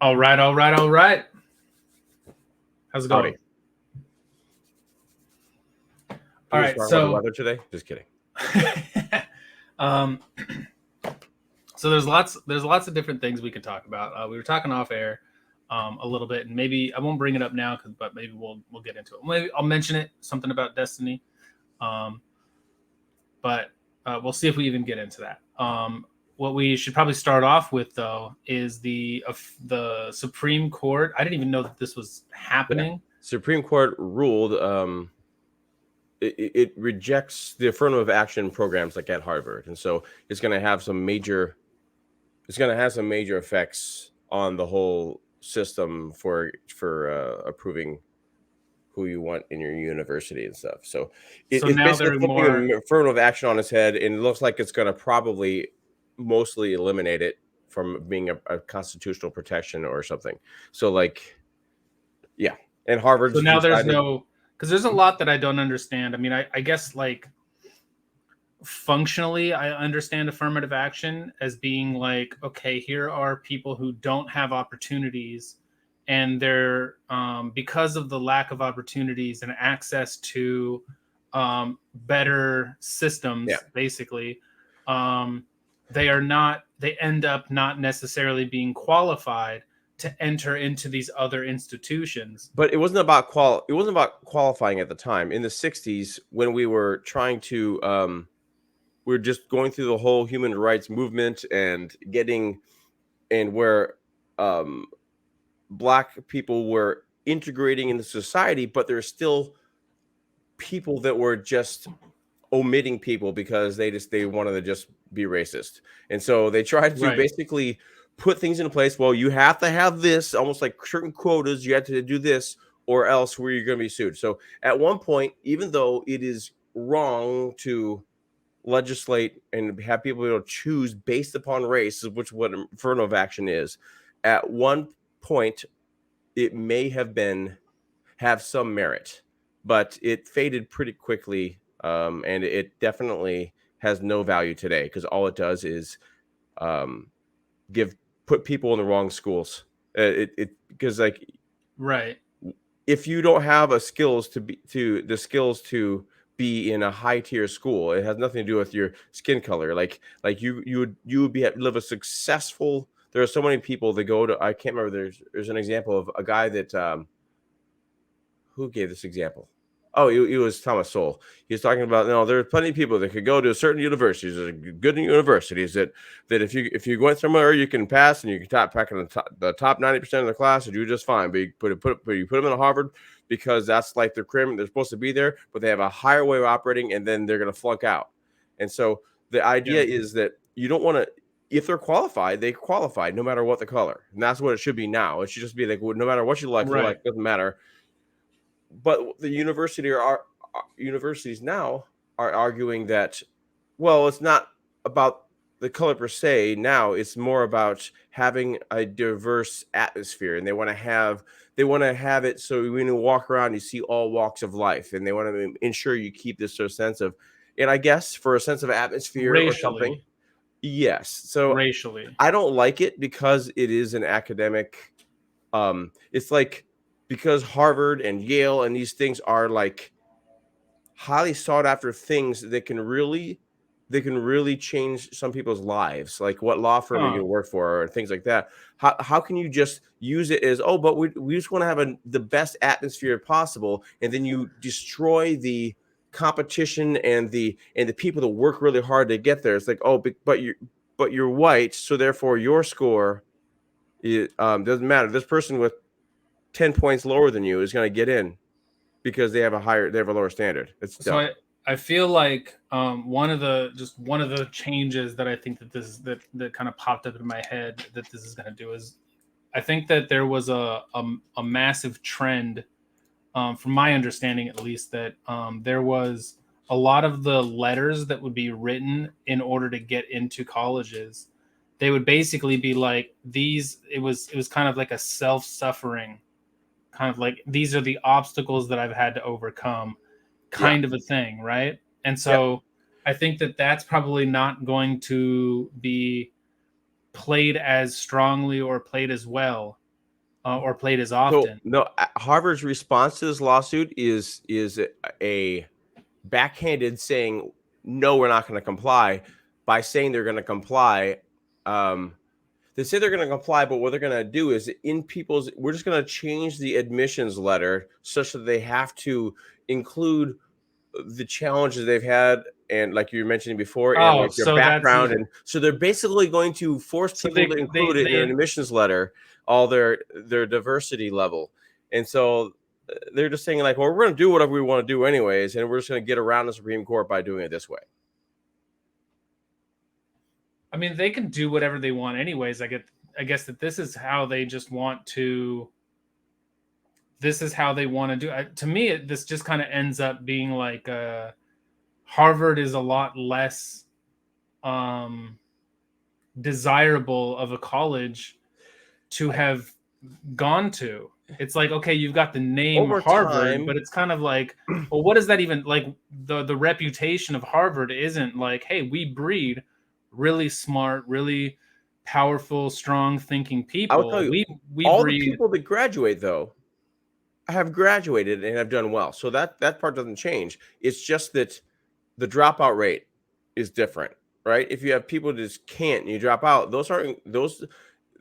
All right, all right, all right. How's it going? Howdy. All Can we just right, talk about the so weather today? Just kidding. um, so there's lots of different things we could talk about. We were talking off air a little bit, and maybe I won't bring it up now, but maybe we'll get into it. Maybe I'll mention it, something about Destiny, um, but we'll see if we even get into that. What we should probably start off with, though, is the Supreme Court. I didn't even know that this was Yeah. happening. Supreme Court ruled it rejects the affirmative action programs like at Harvard, and so it's going to have some major effects on the whole system for approving who you want in your university and stuff. So So it's now basically they're more. flipping affirmative action on its head, and it looks like it's going to probably mostly eliminate it from being a constitutional protection or something. So like, yeah, and So Harvard's now there's decided. no, because there's a lot that I don't understand. I mean, I guess like functionally, I understand affirmative action as being like, okay, here are people who don't have opportunities, and they're because of the lack of opportunities and access to better Yeah, systems, basically, um, they end up not necessarily being qualified to enter into these other institutions. but it wasn't about qualifying at the time in the 60s when we were trying to we are just going through the whole human rights movement and getting and where um black people were integrating into society, but there's still people that were just omitting people because they wanted to just be racist. And so they tried to Right. basically put things in place. Well, you have to have this, almost like certain quotas, you have to do this or else where you're going to be sued. So at one point, even though it is wrong to legislate and have people able to choose based upon race, which what affirmative action is, at one point it may have some merit, but it faded pretty quickly, and it definitely has no value today because all it does is um, give put people in the wrong schools. It because like Right. if you don't have a skills to be in a high tier school, it has nothing to do with your skin color. Like you would live a successful. There are so many people that go to. I can't remember. There's an example of a guy that who gave this example? Oh, it was Thomas Sowell. He was talking about, there are plenty of people that could go to certain universities, good universities that if you went somewhere you can pass and you can pack in the top 90% of the class and do just fine. But you put them in Harvard because that's like their crim. They're supposed to be there, but they have a higher way of operating, and then they're going to flunk out. And so the Yeah. idea is that you don't want to. If they're qualified, they qualified no matter what the color, and that's what it should be now. It should just be like no matter what you Right. doesn't matter. But the universities now are arguing that, well, it's not about the color per se. Now it's more about having a diverse atmosphere, and they want to have it so when you walk around you see all walks of life, and they want to ensure you keep this sort of sense of, and I guess for a sense of atmosphere or something. Racially. Yes. So Racially. I don't like it because it is an academic. It's like because Harvard and Yale and these things are like highly sought after things that can really change some people's lives. Like what law firm are you Huh. going to work for or things like that. How can you just use it as, oh, but we just want to have the best atmosphere possible, and then you destroy the competition and the people that work really hard to get there. It's like, oh, but you're white, so therefore your score doesn't matter. This person with 10 points lower than you is going to get in because they have a lower standard. It's So dumb. I feel like one of the changes that I think that kind of popped up in my head that this is going to do is I think that there was a massive trend, from my understanding at least, that there was a lot of the letters that would be written in order to get into colleges. They would basically be like these. It was kind of like a self-suffering kind of like, these are the obstacles that I've had to overcome, Yeah. kind of a thing, right? And Yeah. so I think that that's probably not going to be played as strongly or played as well or played as So often. no, Harvard's response to this lawsuit is a backhanded saying, no, we're not going to comply, by saying they're going to comply. Um, they say they're going to comply, but what they're going to do is we're just going to change the admissions letter such that they have to include the challenges they've had, and like you were mentioning before, and Oh, like their so that's background, and so they're basically going to force so people to include it in their they admissions letter, all their diversity level. And so they're just saying like, well, we're going to do whatever we want to do anyways, and we're just going to get around the Supreme Court by doing it this way. I mean, they can do whatever they want anyways. I guess that this is how they just want to. This is how they want to do. To me, this just kind of ends up being like Harvard is a lot less um, desirable of a college to have gone to. It's like, okay, you've got the name Over Harvard, time, but it's kind of like, well, what does that even like? The reputation of Harvard isn't like, hey, we breed really smart, really powerful, strong thinking I will tell people. you, We all the breed people that graduate though have graduated and have done well, so that part doesn't change. It's just that the dropout rate is different, right? If you have people that just can't and you drop out, those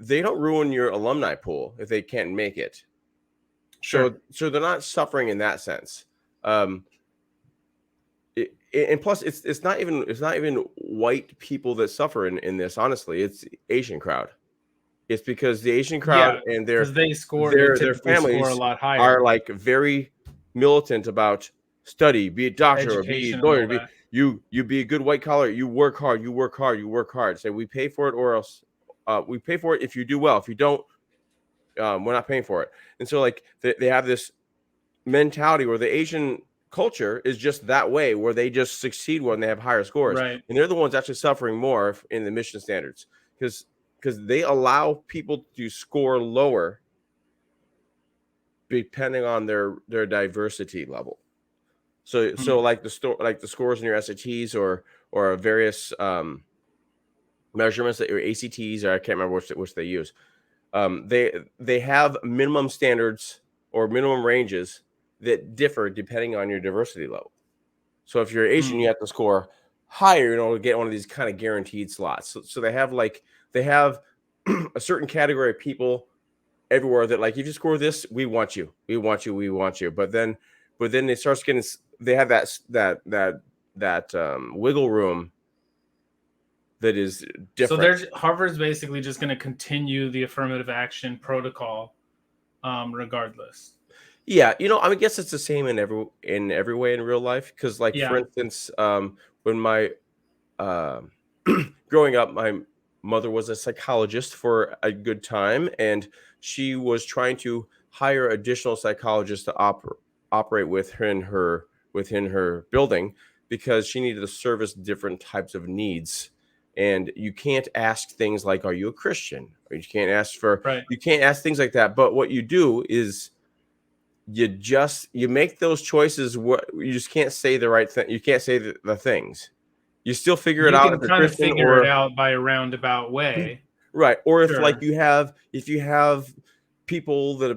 they don't ruin your alumni pool if they can't make it. sure. So they're not suffering in that sense. Um, and plus, it's not even white people that suffer in this. Honestly, it's Asian crowd. It's because the Asian crowd Yeah, and because they their typically score a families lot are higher. like very militant about study, be a doctor or be Education a and lawyer, all be that. you be a good white collar, you work hard, you work hard, you work hard. Say we pay for it or else we pay for it if you do well. If you don't, we're not paying for it. And so like they have this mentality where the Asian culture is just that way, where they just succeed when they have higher scores, Right. and they're the ones actually suffering more in the mission standards because they allow people to score lower depending on their diversity level. So Hmm. like the scores in your SATs or various measurements that your ACTs, or I can't remember which they use. They have minimum standards or minimum ranges that differ depending on your diversity level. So if you're Asian, Hmm. you have to score higher in order to get one of these kind of guaranteed slots. So they have a certain category of people everywhere that like if you score this, we want you, we want you, we want you. But then it starts getting they have that wiggle room that is So different. Harvard's basically just going to continue the affirmative action protocol, regardless. Yeah, I guess it's the same in every way in real life. Because like for Yeah. instance, when my um growing up, my mother was a psychologist for a good time, and she was trying to hire additional psychologists to operate within her building because she needed to service different types of needs. And you can't ask things like, "Are you a Christian?" Or Right. you can't ask things like that. But what you do is you make those choices. What you just can't say the right thing. You can't say the things. You still figure it You out can if they're kind of Christian figure it or out by a roundabout way. right, or if like Sure. if you have people that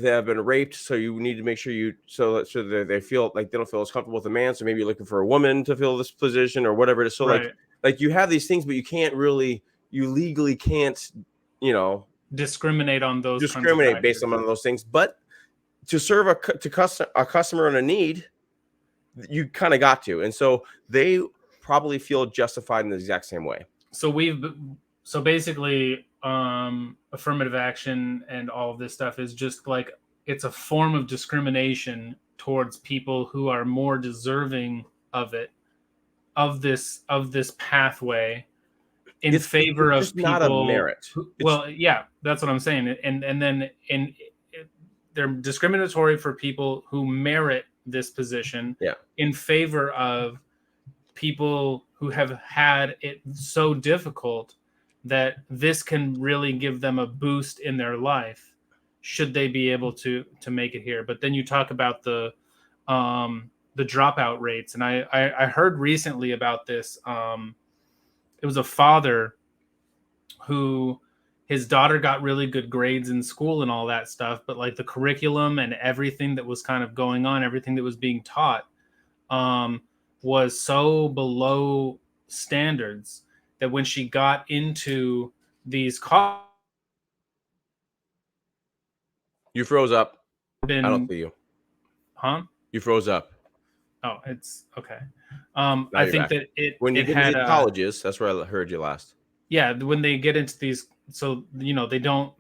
have been raped, so you need to make sure so that they feel like they don't feel as comfortable with a man, so maybe you're looking for a woman to fill this position or whatever it is. So like Right. like you have these things, but you legally can't you know Discriminate on those kinds of discriminate based on factors. one of those things. But to serve a customer in a need, you kind of got to, and so they probably feel justified in the exact same way. So so basically affirmative action and all of this stuff is just like it's a form of discrimination towards people who are more deserving of it, of this pathway, in favor It's of just not a people merit. who, It's well, yeah, that's what I'm saying. And then they're discriminatory for people who merit this position yeah. in favor of people who have had it so difficult that this can really give them a boost in their life should they be able to make it here. But then you talk about the dropout rates, and I heard recently about this. It was a father who his daughter got really good grades in school and all that stuff, but like the curriculum and everything that was kind of going on, everything that was being taught, um, was so below standards that when she got into these You froze up. I don't been, see you. huh? You froze up. Oh, it's okay. Now I you're think back. that When you it get into had the colleges, that's where I heard you last. yeah, when they get into these, so they don't,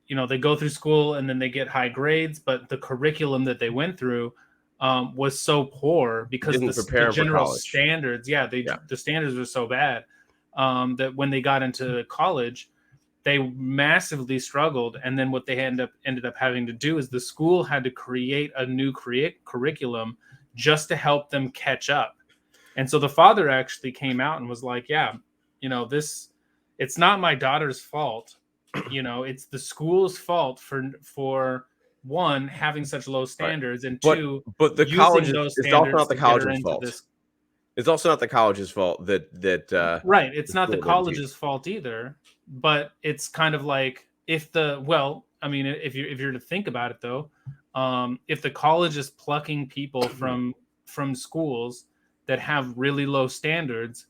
they go through school and then they get high grades, but the curriculum that they went through was so poor because Didn't the prepare them for general college. standards, yeah, Yeah. the standards were so bad that when they got into college, they massively struggled. And then what they ended up having to do is the school had to create a new curriculum just to help them catch up. And so the father actually came out and was like, yeah, this, it's not my daughter's fault. It's the school's fault for one, having such low Right. standards, and But two, the using colleges, those it's also standards not the to get her college's into fault. this. It's also not the college's fault that Right. the It's not the school didn't teach. college's fault either, but it's kind of like, if the, well, I mean, if you're to think about it though, if the college is plucking people from schools that have really low standards,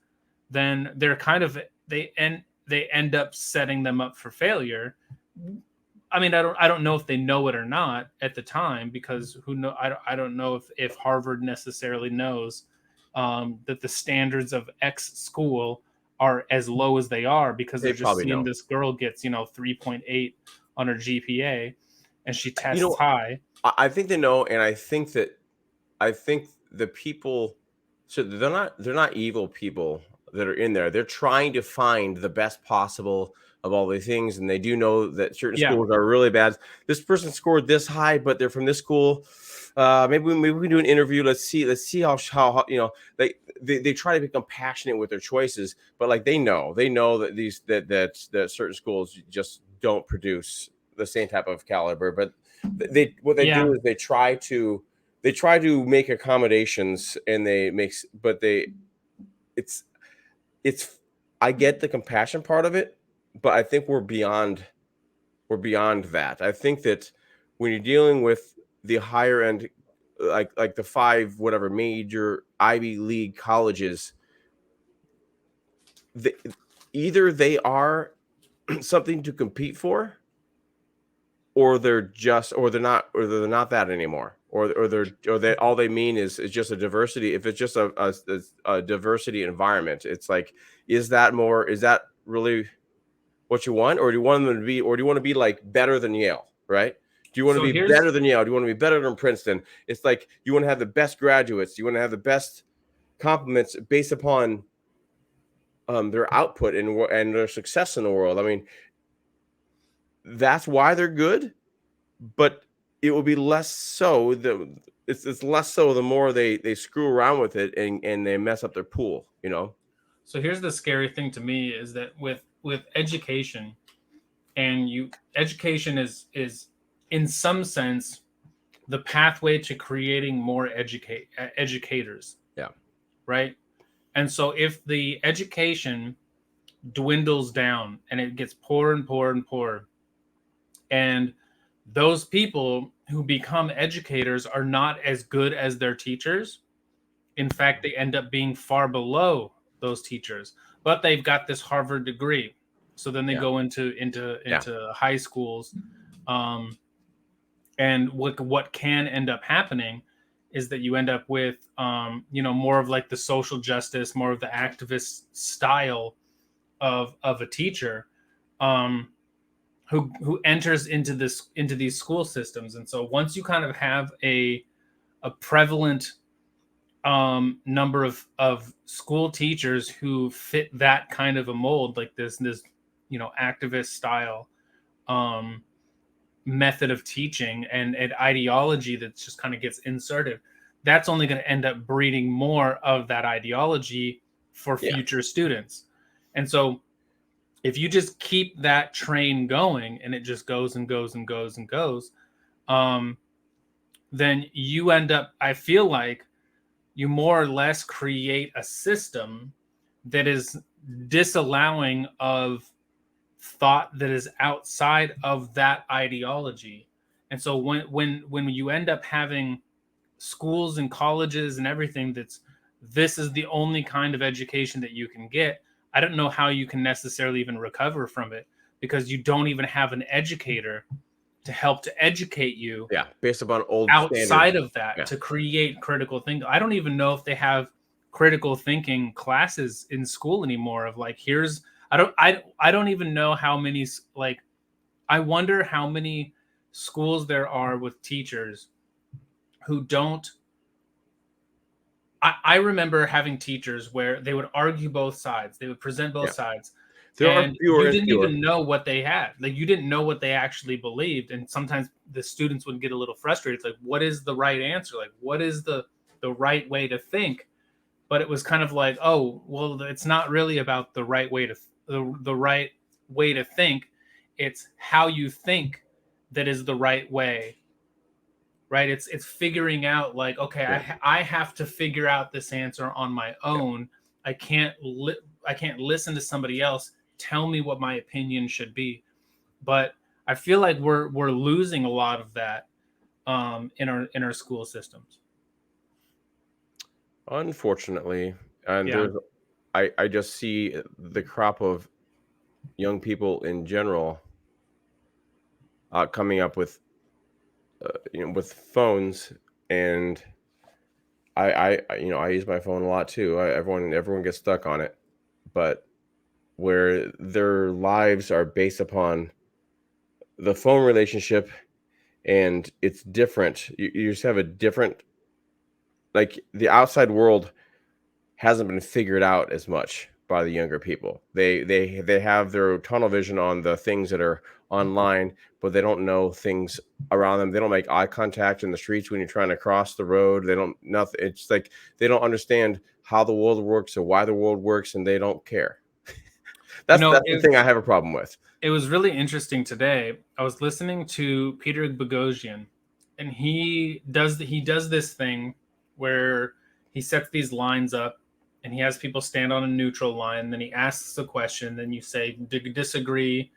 then they're kind of, they end up setting them up for failure. I mean, I don't know if they know it or not at the time, because who know, I don't know if Harvard necessarily knows that the standards of X school are as low as they are, because They they're just probably seeing know. this girl gets 3.8 on her GPA and she You tests know, high. I think they know, and I think the people, so they're not evil people that are in there. They're trying to find the best possible of all the things, and they do know that certain Yeah, schools are really bad. This person scored this high, but they're from this school. Maybe we can do an interview. Let's see how they try to be compassionate with their choices, but like they know that that certain schools just don't produce the same type of caliber. But what they yeah. do is they try to make accommodations, and they makes but they it's it's I get the compassion part of it, but I think we're beyond that. I think that when you're dealing with the higher end, like the five whatever major Ivy League colleges, they, either they are something to compete for, or they're not that anymore, or they all they mean is just a diversity. If it's just a diversity environment, it's like, is that really what you want, or do you want them to be, or do you want to be like better than Yale, right? Do you want to So be here's better than Yale? Do you want to be better than Princeton? It's like you want to have the best graduates, you want to have the best compliments based upon their output and their success in the world. I mean, that's why they're good, but it will be less so it's less so the more they screw around with it, and they mess up their pool, you know. so here's the scary thing to me, is that with education, and education is in some sense the pathway to creating more educators, Yeah. right? And so if the education dwindles down and it gets poorer and poorer and poorer, and those people who become educators are not as good as their teachers, in fact they end up being far below those teachers, but they've got this Harvard degree. So then they Yeah. go Yeah. into high schools, um, and what can end up happening is that you end up with more of like the social justice, more of the activist style of a teacher, um, who enters into these school systems. And so once you kind of have a prevalent number of school teachers who fit that kind of a mold, like this activist style um, method of teaching and ideology that just kind of gets inserted, that's only going to end up breeding more of that ideology for Yeah. future students. And so if you just keep that train going and it just goes and goes and goes and goes, um, then you end up, I feel like you more or less create a system that is disallowing of thought that is outside of that ideology. And so when you end up having schools and colleges and everything that's this is the only kind of education that you can get, I don't know how you can necessarily even recover from it, because you don't even have an educator to help to educate you Yeah, based upon old standards. outside of that Yeah. to create critical thinking. I don't even know if they have critical thinking classes in school anymore of like, here's I don't even know how many, like, I wonder how many schools there are with teachers who don't. I remember having teachers where they would argue both sides, they would present both Yeah. sides, There are and fewer you and didn't fewer. even know what they had. Like, you didn't know what they actually believed. And sometimes the students would get a little frustrated. It's like, what is the right answer? Like, what is the right way to think? But it was kind of like, oh, well, it's not really about the right way to the right way to think. It's how you think that is the right way, right? It's figuring out like, okay, Yeah. I have to figure out this answer on my Yeah. own. I can't listen to somebody else tell me what my opinion should be. But I feel like we're losing a lot of that in our school systems. Unfortunately, and Yeah. I just see the crop of young people in general coming up with with phones, and I use my phone a lot too. Everyone gets stuck on it, but where their lives are based upon the phone relationship, and it's different. You just have a different, like, the outside world hasn't been figured out as much by the younger people. They have their tunnel vision on the things that are online, but they don't know things around them. They don't make eye contact in the streets when you're trying to cross the road. They don't nothing. It's like they don't understand how the world works or why the world works, and they don't care. You That's know, the thing I have a problem with. it was really interesting today. I was listening to Peter Boghossian, and he does this thing where he sets these lines up, and he has people stand on a neutral line. Then he asks a question. Then you say disagree,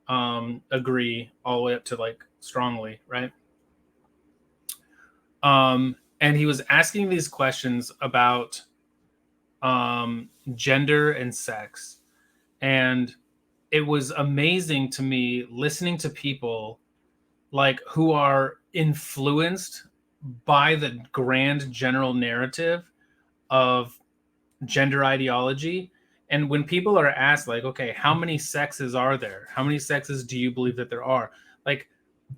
agree, all the way up to like strongly, right? And he was asking these questions about gender and sex, and it was amazing to me listening to people like who are influenced by the grand general narrative of gender ideology. And when people are asked like, okay, how many sexes are there, how many sexes do you believe that there are, like,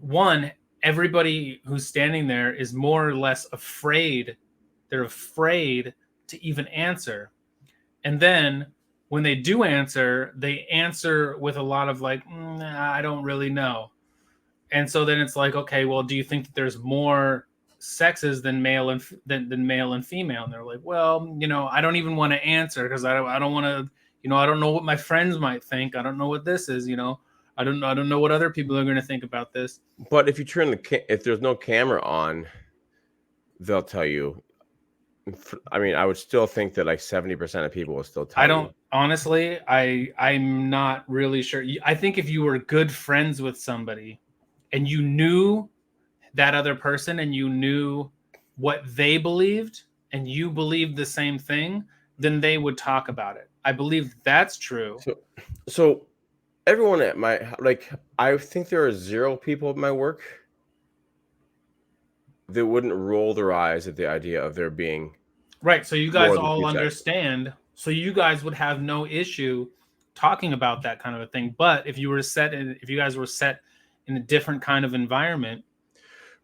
one, everybody who's standing there is more or less afraid, they're afraid to even answer. And then when they do answer, they answer with a lot of like, I don't really know. And so then it's like, okay, well, do you think that there's more sexes than male and than male and female? And they're like, well, I don't even want to answer because I don't want to, I don't know what my friends might think. I don't know what this is. I don't know what other people are going to think about this. But if you turn if there's no camera on, they'll tell you. I mean, I would still think that like 70% of people will still I tell you. don't honestly. I'm not really sure. I think if you were good friends with somebody and you knew that other person and you knew what they believed and you believed the same thing, then they would talk about it. I believe that's true. So everyone at I think there are 0 people at my work that wouldn't roll their eyes at the idea of there being Right. So you guys more than all 2 sexes. understand. So you guys would have no issue talking about that kind of a thing. But if if you guys were set in a different kind of environment,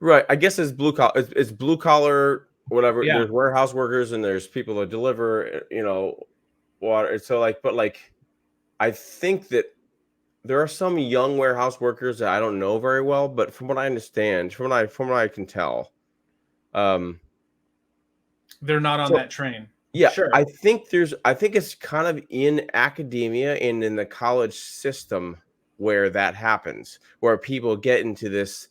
Right. I guess it's blue collar. It's blue collar, whatever. yeah, There's warehouse workers and there's people that deliver, water. So but I think that there are some young warehouse workers that I don't know very well, but from what I understand, from what I can tell, um, they're not on so that train. yeah, Sure. I think it's kind of in academia and in the college system where that happens, where people get into this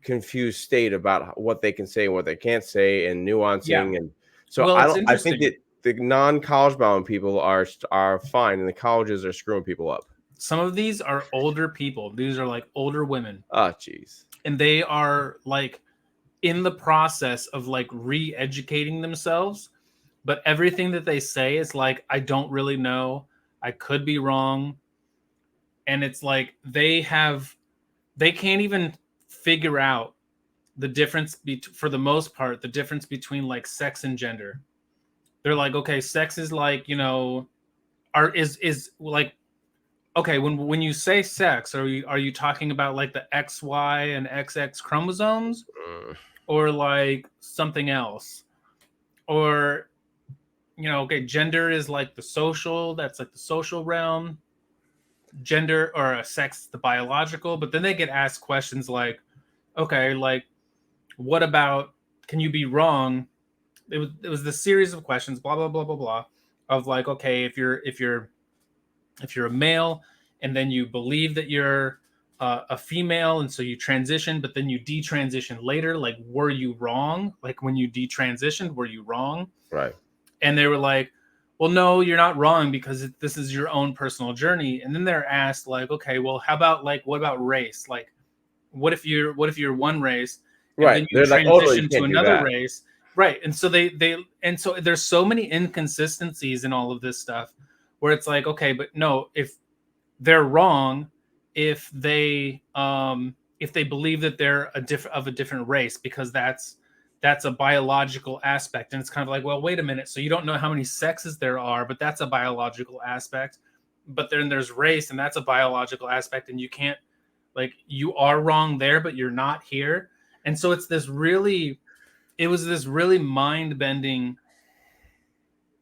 confused state about what they can say and what they can't say and Yeah. nuancing. And so Well, it's I think interesting. that the non-college bound people are fine and the colleges are screwing people up. some of these are older people. These are like older women, Oh, jeez. and they are like in the process of like re-educating themselves, but everything that they say is like, I don't really know, I could be wrong. And it's like they can't even figure out the difference for the most part, the difference between like sex and gender. They're like, okay, sex is like, is like, okay, when you say sex, are you talking about like the XY and XX chromosomes, Mm, or like something else? Or, okay, gender is like the social, that's like the social realm. Gender or sex, the biological. But then they get asked questions like, okay, like, what about, can you be wrong? It was the series of questions, blah blah blah blah blah, of like, okay, if you're a male and then you believe that you're a female, and so you transition, but then you detransition later, like, were you wrong? Like, when you detransitioned, were you wrong? right. And they were like, well, no, you're not wrong, because this is your own personal journey. And then they're asked like, okay, well, how about, like, what about race? Like, what if you're one race and Right. then you They're like, oh no, you transition to can't do another that. race? Right. And so so there's so many inconsistencies in all of this stuff, where it's like, okay, but no, if they're wrong, if they believe that they're of a different race, because that's a biological aspect. And it's kind of like, well, wait a minute, so you don't know how many sexes there are, but that's a biological aspect. But then there's race, and that's a biological aspect, and you can't, like, you are wrong there, but you're not here. And so it was this really mind-bending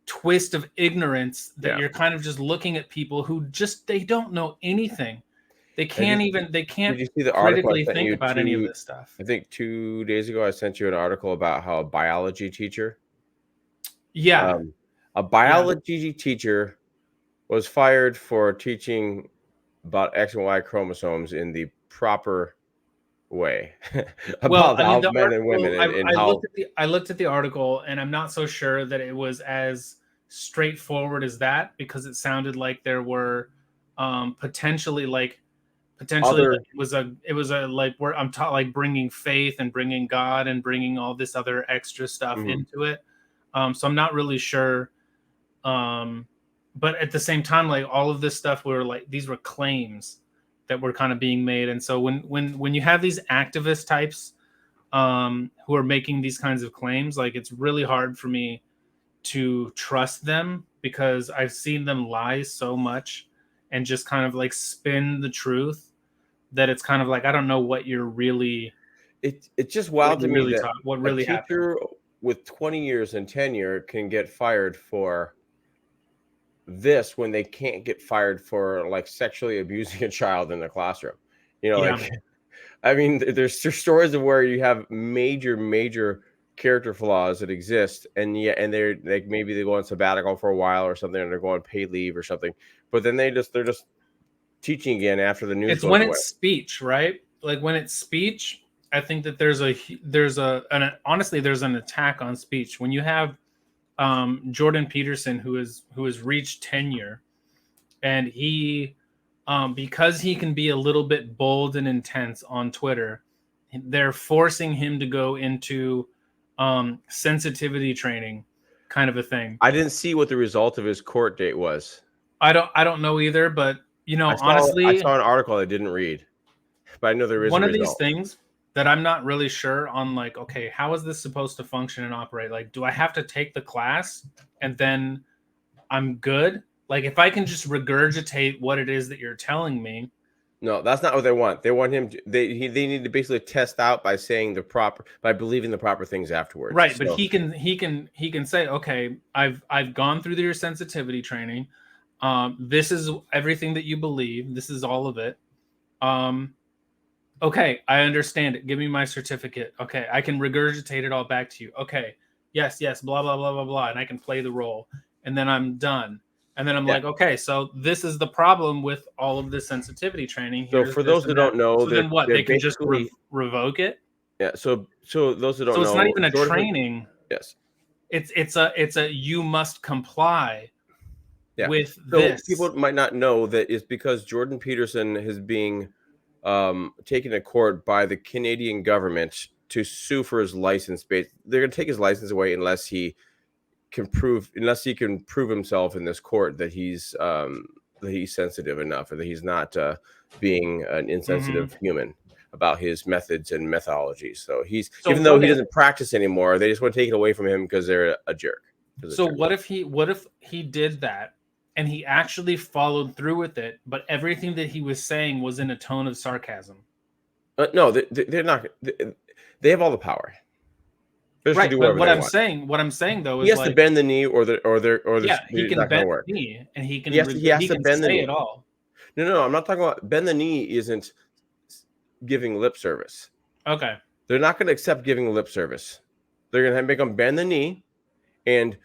twist of ignorance, that Yeah. you're kind of just looking at people who just, they don't know anything. They Did you can't even, they can't did you see the article I critically sent think you about any of this stuff. I think 2 days ago? I sent you an article about how a biology teacher, Yeah. um, a Yeah. biology teacher was fired for teaching about X and Y chromosomes in the proper way, Well, about I mean, how the men and women article, and I looked how. at the article, and I'm not so sure that it was as straightforward as that, because it sounded like there were potentially like, Other. it was a like, where I'm taught, like, bringing faith and bringing God and bringing all this other extra stuff Mhm. into it. So I'm not really sure. Um, but at the same time, like, all of this stuff were like, these were claims that were kind of being made. And so when you have these activist types who are making these kinds of claims, like, it's really hard for me to trust them, because I've seen them lie so much and just kind of like spin the truth, that it's kind of like, I don't know It's just what wild to you're me really that talking, what a really happened. teacher with 20 years and tenure can get fired for this when they can't get fired for, like, sexually abusing a child in the classroom. Yeah. Like, I mean, there's stories of where you have major character flaws that exist, and yeah, and they're like, maybe they go on sabbatical for a while or something, and they're going paid leave or something, but then they're just teaching again after the news It's goes when away. it's speech, right? Like, when it's speech, I think that honestly, there's an attack on speech. When you have Jordan Peterson, who has reached tenure, and he, because he can be a little bit bold and intense on Twitter, they're forcing him to go into sensitivity training, kind of a thing. I didn't see what the result of his court date was. I don't know either, but, I honestly, saw an article I didn't read, but I know there is a one of these result. things that I'm not really sure on, like, okay, how is this supposed to function and operate? Like, do I have to take the class and then I'm good? Like, if I can just regurgitate what it is that you're telling me. No, that's not what they want. They want him to they need to basically test out by saying by believing the proper things afterwards. Right, but So, he can say, okay, I've gone through your sensitivity training. This is everything that you believe. This is all of it. Um, okay, I understand it. Give me my certificate. Okay, I can regurgitate it all back to you. Okay, yes, yes, blah blah blah blah blah, and I can play the role, and then I'm done. And then I'm yeah. like, okay, so this is the problem with all of this sensitivity training. So Here's for this those and that that. don't know, So then what? they're They can just basically. revoke it. Yeah, so those that So don't it's not know, even a Jordan. training. Yes. It's a you must comply. Yeah. with So this. people might not know that it's because Jordan Peterson is being taken to court by the Canadian government to sue for his license. They're going to take his license away unless he can prove himself in this court that he's sensitive enough, or that he's not being an Hmm. insensitive human about his methods and methodologies. So he's, So even though what he if doesn't practice anymore, they just want to take it away from him because they're a jerk. so what if he did that and he actually followed through with it, but everything that he was saying was in a tone of sarcasm? No, they're not. They have all the power. They're just gonna Right, do but whatever they want. what I'm saying though He is has to like, bend the knee, or yeah, this he it's can not gonna bend work. the knee and He has he to can bend the say it knee. all. No, I'm not talking about bend the knee. Isn't giving lip service. Okay. They're not going to accept giving lip service. They're going to make them bend the knee and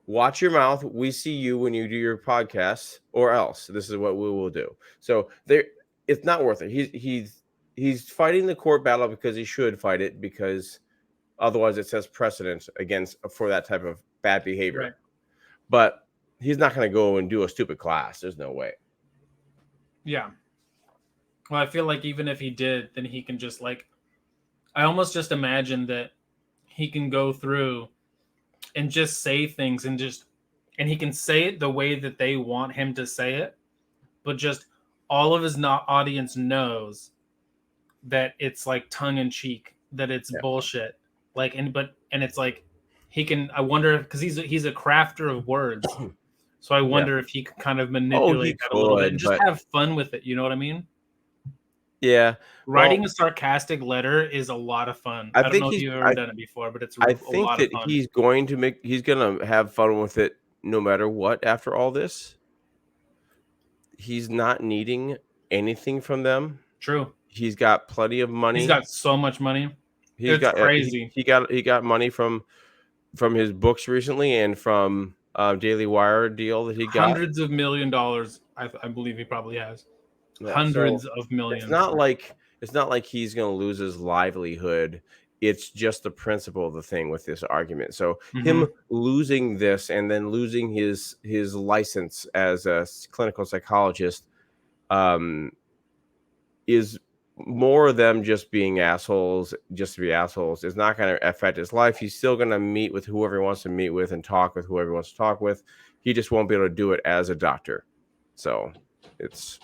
watch your mouth. We see you when you do your podcasts, or else this is what we will do. So there, it's not worth it. He's fighting the court battle because he should fight it, because otherwise it sets precedent against for that type of bad behavior. Right. But he's not going to go and do a stupid class. There's no way. Yeah. Well, I feel like even if he did, then he can just like, I almost just imagine that he can go through and just say things and he can say it the way that they want him to say it, but just all of his not audience knows that it's like tongue in cheek, that it's Yeah. bullshit. Like, and it's like he can. I wonder, because he's a crafter of words, so I Yeah. wonder if he could kind of Oh, he manipulate that a little bit and could, just but have fun with it. You know what I mean? yeah. Well, Writing a sarcastic letter is a lot of fun. I I don't think know if he's. you've ever done it before, but it's I a think lot of that fun. he's gonna have fun with it no matter what. After all this, he's not needing anything from them. True. He's got plenty of He's money. got so much money. He's It's got crazy. he got money from his books recently, and from Daily Wire deal that he got. Hundreds of $1 million. I believe he probably has Yeah, so hundreds of it's millions. not like he's gonna lose his livelihood. It's just the principle of the thing with this argument. So him Hmm. losing this and then losing his license as a clinical psychologist um, is more of them just being assholes, just to be assholes. It's not going to affect his life. He's still going to meet with whoever he wants to meet with and talk with whoever he wants to talk with. He just won't be able to do it as a doctor. So it's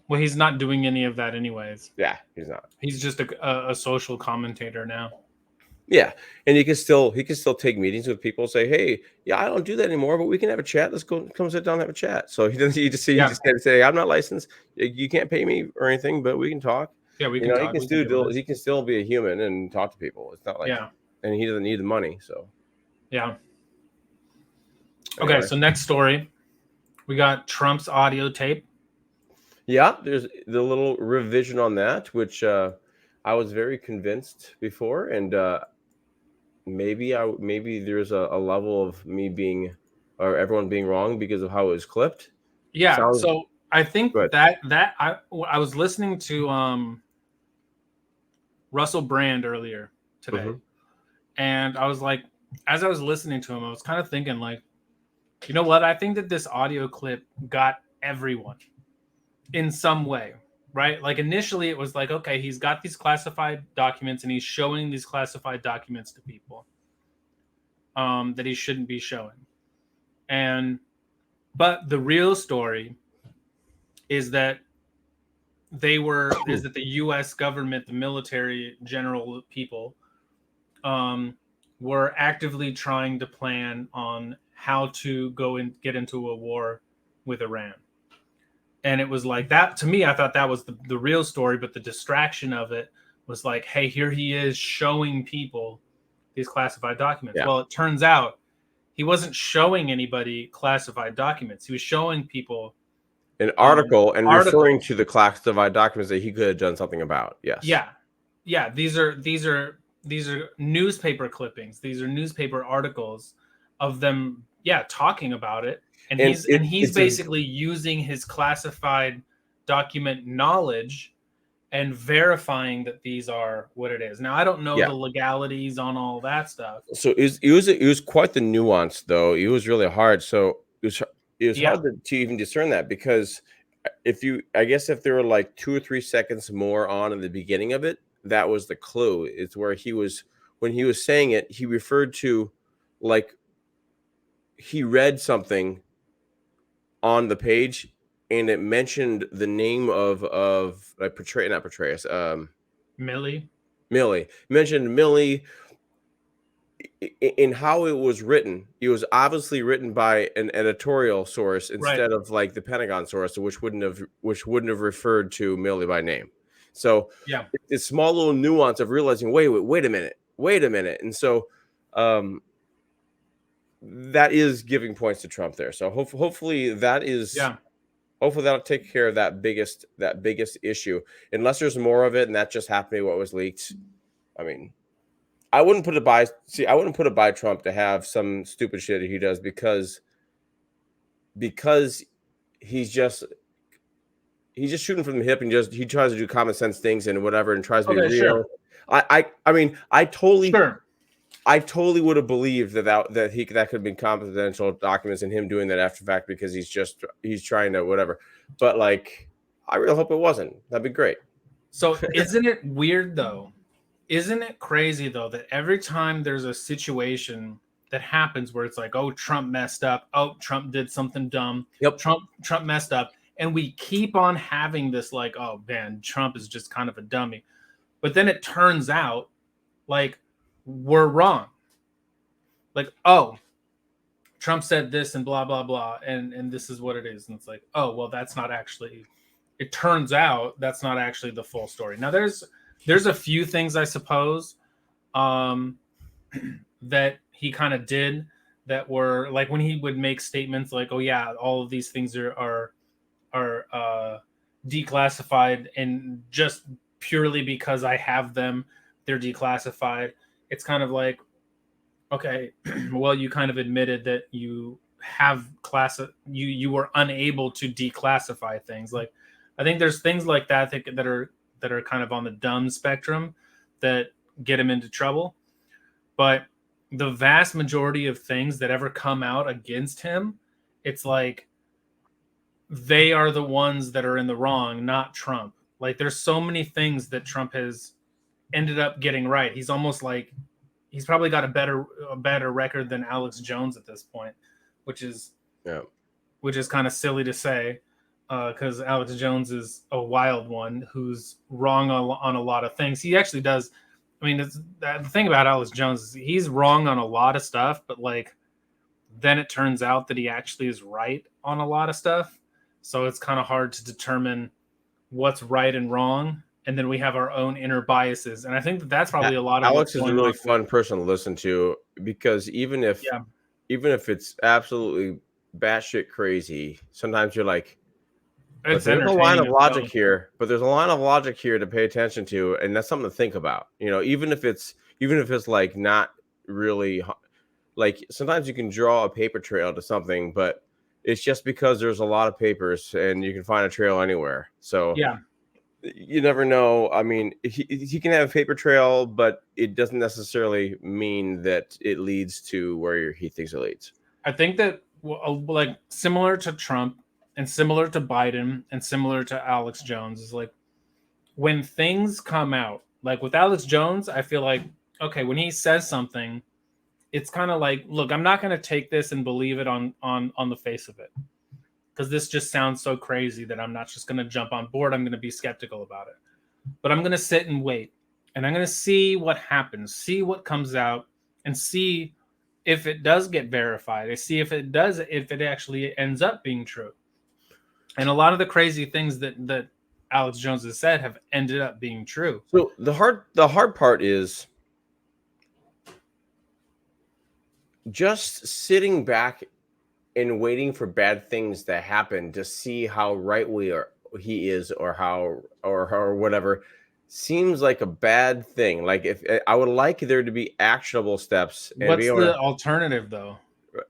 Well, he's not doing any of that anyways. yeah, he's not. He's just a social commentator now. Yeah, and he can still take meetings with people. Say, hey, yeah, I don't do that anymore, but we can have a chat. Let's go, come sit down and have a chat. So he doesn't. He Yeah, just can't say, I'm not licensed. You can't pay me or anything, but we can talk. yeah, we You can know, talk. We can do this. he can still be a human and talk to people. It's not like, Yeah, and he doesn't need the money. So yeah. Okay, anyway, so next story, we got Trump's audio tape. yeah, there's the little revision on that, which I was very convinced before, and maybe there's a level of me being or everyone being wrong because of how it was clipped. Yeah, Sounds so I think good. that I was listening to Russell Brand earlier today, Mhm. and I was like, as I was listening to him, I was kind of thinking like, you know what? I think that this audio clip got everyone in some way, right? Like initially it was like, okay, he's got these classified documents and he's showing these classified documents to people that he shouldn't be showing. But the real story is that is that the US government, the military general people, were actively trying to plan on how to go and get into a war with Iran. And it was like that to me. I thought that was the real story, but the distraction of it was like, hey, here he is showing people these classified documents. Yeah. Well, it turns out he wasn't showing anybody classified documents. He was showing people An article and referring articles. to the classified documents that he could have done something about. Yes. Yeah. These are newspaper clippings. These are newspaper articles of them, yeah, talking about it. And And he's basically using his classified document knowledge and verifying that these are what it is. Now, I don't know the legalities on all that stuff. So it was quite the nuance, though. It was really hard. So it was Yeah, hard to even discern that because I guess if there were like 2 or 3 seconds more on in the beginning of it, that was the clue. It's where when he was saying it, he referred to, like, he read something on the page, and it mentioned the name of, like, not Petraeus, Millie. Millie. Mentioned Millie in how it was written. It was obviously written by an editorial source Right. instead of like the Pentagon source, which wouldn't have referred to Millie by name. So Yeah. this small little nuance of realizing, wait a minute, and so um, that is giving points to Trump there. So hopefully Yeah. hopefully that'll take care of that biggest issue. Unless there's more of it, and that just happened to be what was leaked. I mean, I wouldn't put it by Trump to have some stupid shit that he does because he's just shooting from the hip, and he tries to do common sense things and whatever, and tries to be Okay. Sure. real. I mean, Sure. I totally would have believed that could have been confidential documents and him doing that after fact because he's trying to whatever. But like, I really hope it wasn't. That'd be great. So isn't it weird though? Isn't it crazy though that every time there's a situation that happens where it's like, oh, Trump messed up, oh, Trump did something dumb, Yep. Trump messed up, and we keep on having this like, oh man, Trump is just kind of a dummy. But then it turns out like we're wrong. Like, oh, Trump said this and blah blah blah, and this is what it is. And it's like, oh well, that's not actually. It turns out that's not actually the full story. Now there's a few things I suppose um, that he kind of did that were like when he would make statements like, oh yeah, all of these things are declassified, and just purely because I have them, they're declassified. It's kind of like, okay, well, you kind of admitted that you have you were unable to declassify things. Like, I think there's things like that are kind of on the dumb spectrum that get him into trouble. But the vast majority of things that ever come out against him, it's like they are the ones that are in the wrong, not Trump. Like, there's so many things that Trump has ended up getting right. He's almost like he's probably got a better record than Alex Jones at this point, which is Yeah. kind of silly to say because Alex Jones is a wild one who's wrong on a lot of things. He actually does. I mean, the thing about Alex Jones is he's wrong on a lot of stuff, but like then it turns out that he actually is right on a lot of stuff. So it's kind of hard to determine what's right and wrong. And then we have our own inner biases. And I think that that's probably a lot of what's Alex is a going really on with, fun person to listen to because yeah, even if it's absolutely batshit crazy, sometimes you're like, but it's there's a line entertaining of as logic well. here. But there's a line of logic here to pay attention to, and that's something to think about. Even if it's like not really like sometimes you can draw a paper trail to something, but it's just because there's a lot of papers and you can find a trail anywhere. So Yeah. you never know. I mean, he can have a paper trail, but it doesn't necessarily mean that it leads to where he thinks it leads. I think that like similar to Trump and similar to Biden and similar to Alex Jones is like when things come out, like with Alex Jones, I feel like, okay, when he says something, it's kind of like, look, I'm not going to take this and believe it on the face of it because this just sounds so crazy that I'm not just going to jump on board. I'm going to be skeptical about it, but I'm going to sit and wait, and I'm going to see what happens, see what comes out, and see if it does get verified. I see if it actually ends up being true. And a lot of the crazy things that Alex Jones has said have ended up being true. So the hard part is just sitting back and waiting for bad things to happen to see how right he is or how or whatever seems like a bad thing. Like if I would like there to be actionable steps and be What's able to. the alternative though?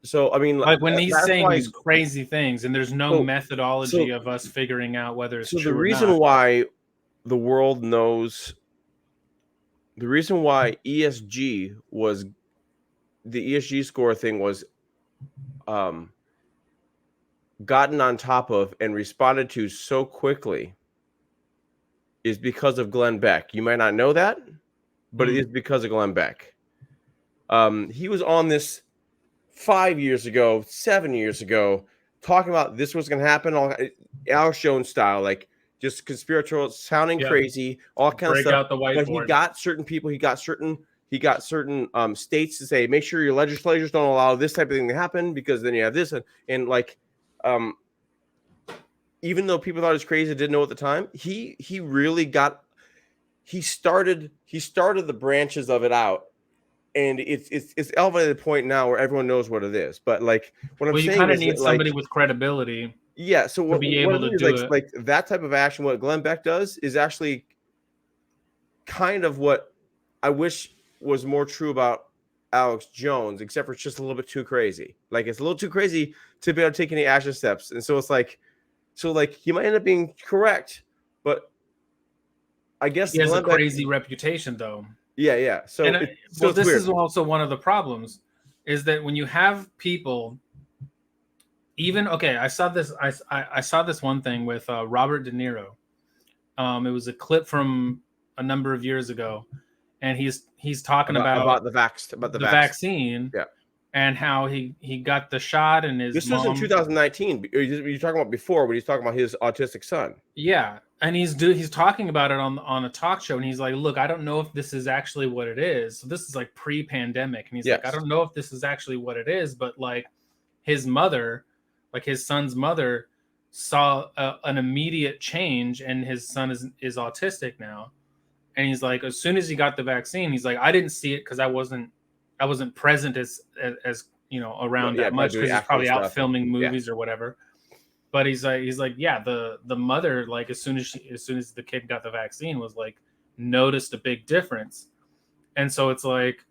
So I mean, Like when he's that's saying why. these crazy things and there's no So methodology so of us figuring out whether it's so the true or reason not. why the world knows the reason why ESG was the ESG score thing was um gotten on top of and responded to so quickly is because of Glenn Beck. You might not know that, but it is because of Glenn Beck. He was on this 5 years ago, 7 years ago, talking about this was going to happen, all Alex Jones style, like just conspiratorial, sounding Yep. crazy, all kind of Break stuff. out the But he whiteboard. got certain people, he got certain states to say, make sure your legislators don't allow this type of thing to happen, because then you have this, and like, even though people thought it was crazy, didn't know at the time, he really got, he started the branches of it out, and it's elevated to the point now where everyone knows what it is. But like, what I'm Well, you saying kind of is need that, like, somebody with credibility yeah. So to what be what able it to is, do it. like that type of action, what Glenn Beck does is actually kind of what I wish was more true about Alex Jones, except for it's just a little bit too crazy. Like, it's a little too crazy to be able to take any action steps, and so it's like, he might end up being correct, but I guess He has a Glenn Beck, crazy reputation, though. yeah. So And it's this weird. is also one of the problems, is that when you have people, even okay, I saw this. I saw this one thing with Robert De Niro. It was a clip from a number of years ago, and he's talking about About the the vax. vaccine Yeah. and how he got the shot, and his This was in mom. 2019. You're talking about before, when he's talking about his autistic son. Yeah, and he's talking about it on a talk show, and he's like, "Look, I don't know if this is actually what it is." So this is like pre-pandemic, and he's like, "I Yes. don't know if this is actually what it is," but like his mother, like his son's mother, saw an immediate change, and his son is autistic now, and he's like, as soon as he got the vaccine, he's like, I didn't see it because I wasn't present as around Yeah, that by much doing because he's acting probably out stuff. And filming yeah. movies or whatever. But he's like, yeah, the mother, like, as soon as the kid got the vaccine, was like, noticed a big difference. And so it's like,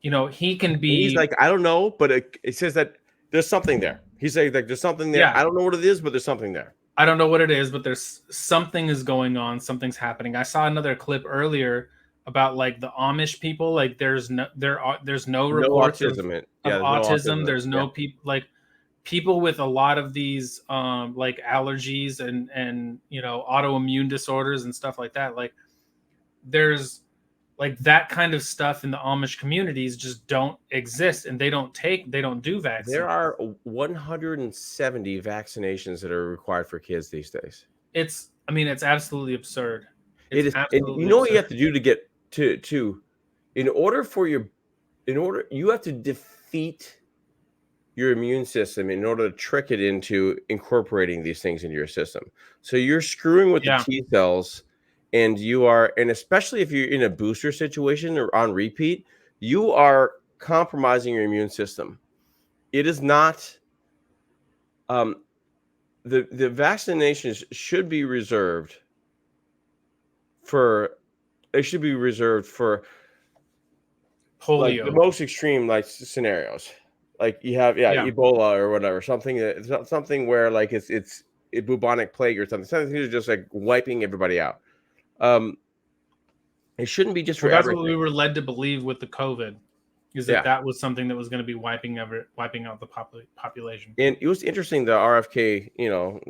he can And he's be, like, I don't know, but it says that there's something there. He's like, there's something there. yeah, I don't know what it is, but there's something there. I don't know what it is, but there's something is going on, something's happening. I saw another clip earlier about like the Amish people, like there's no No reports autism. of There's no autism. autism. There's Yeah. no people, like people with a lot of these like allergies and autoimmune disorders and stuff like that. Like there's like that kind of stuff in the Amish communities just don't exist, and they don't do There vaccines. are 170 vaccinations that are required for kids these days. I mean, it's absolutely absurd. It It's is, and you absolutely know what you absurd. have to do to get to in order for your you have to defeat your immune system in order to trick it into incorporating these things into your system. So you're screwing with the Yeah. T cells, and and especially if you're in a booster situation or on repeat, you are compromising your immune system. It is not, the vaccinations should be reserved for, like the Polio. most extreme, like, scenarios. Like, you have, yeah, Yeah. Ebola or whatever, something where, like, it's a bubonic plague or something that's just like wiping everybody out. Um, it shouldn't be just for Well, that's what we everything. were led to believe with the COVID, is that Yeah. that was something that was going to be wiping out the population. And it was interesting, the RFK,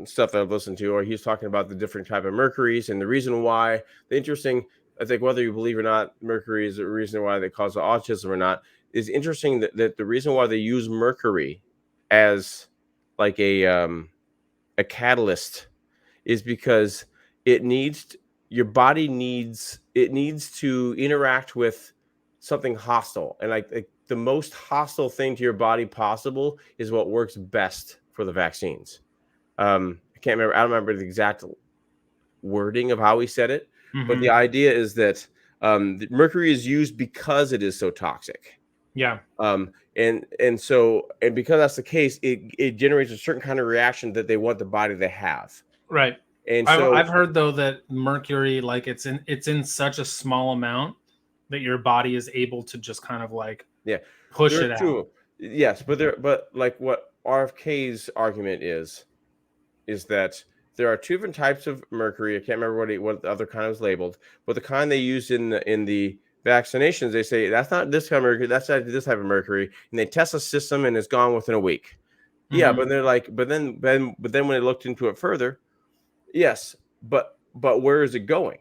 stuff that I've listened to, or he's talking about the different type of mercuries and the reason why. The interesting, I think, whether you believe or not, mercury is the reason why they cause the autism or not, is interesting that the reason why they use mercury as like a catalyst is because your body needs to interact with something hostile, and like the most hostile thing to your body possible is what works best for the vaccines. I don't remember the exact wording of how he said it, but the Mm-hmm. idea is that the mercury is used because it is so toxic. Yeah. And because that's the case, it generates a certain kind of reaction that they want the body to have. Right. And I've so, heard though that mercury, like it's in such a small amount that your body is able to just kind of like yeah, push there are it out. two. Yes, but like what RFK's argument is that there are two different types of mercury. I can't remember what the other kind was labeled, but the kind they used in the vaccinations, they say that's not this kind of mercury, that's not this type of mercury, and they test the system and it's gone within a week. Yeah, Mm-hmm. but they're like, but then when I looked into it further, yes, but where is it going?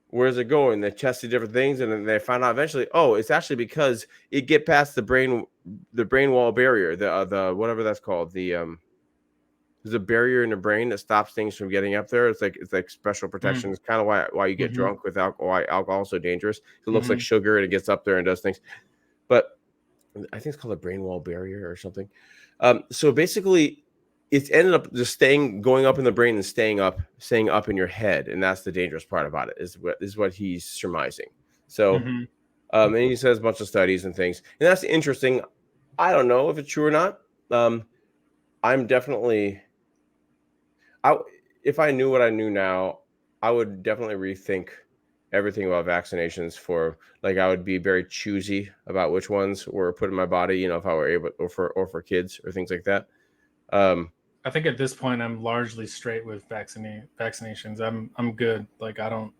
Where is it going? They tested different things, and then they found out eventually, oh, it's actually because it get past the brain wall barrier, the whatever that's called, there's a barrier in the brain that stops things from getting up there. It's like special protection. It's kind of why you get Mm-hmm. drunk with alcohol. Why alcohol is so dangerous. It looks like Mm-hmm. sugar and it gets up there and does things. But I think it's called a brain wall barrier or something. So basically, it's ended up just going up in the brain and staying up in your head, and that's the dangerous part about it. Is what he's surmising. So, Mm-hmm. and he says a bunch of studies and things, and that's interesting. I don't know if it's true or not. I'm definitely, I if I knew what I knew now, I would definitely rethink everything about vaccinations. For like, I would be very choosy about which ones were put in my body. You know, if I were able, or for kids or things like that. Um, I think at this point I'm largely straight with vaccinations. I'm good. Like I don't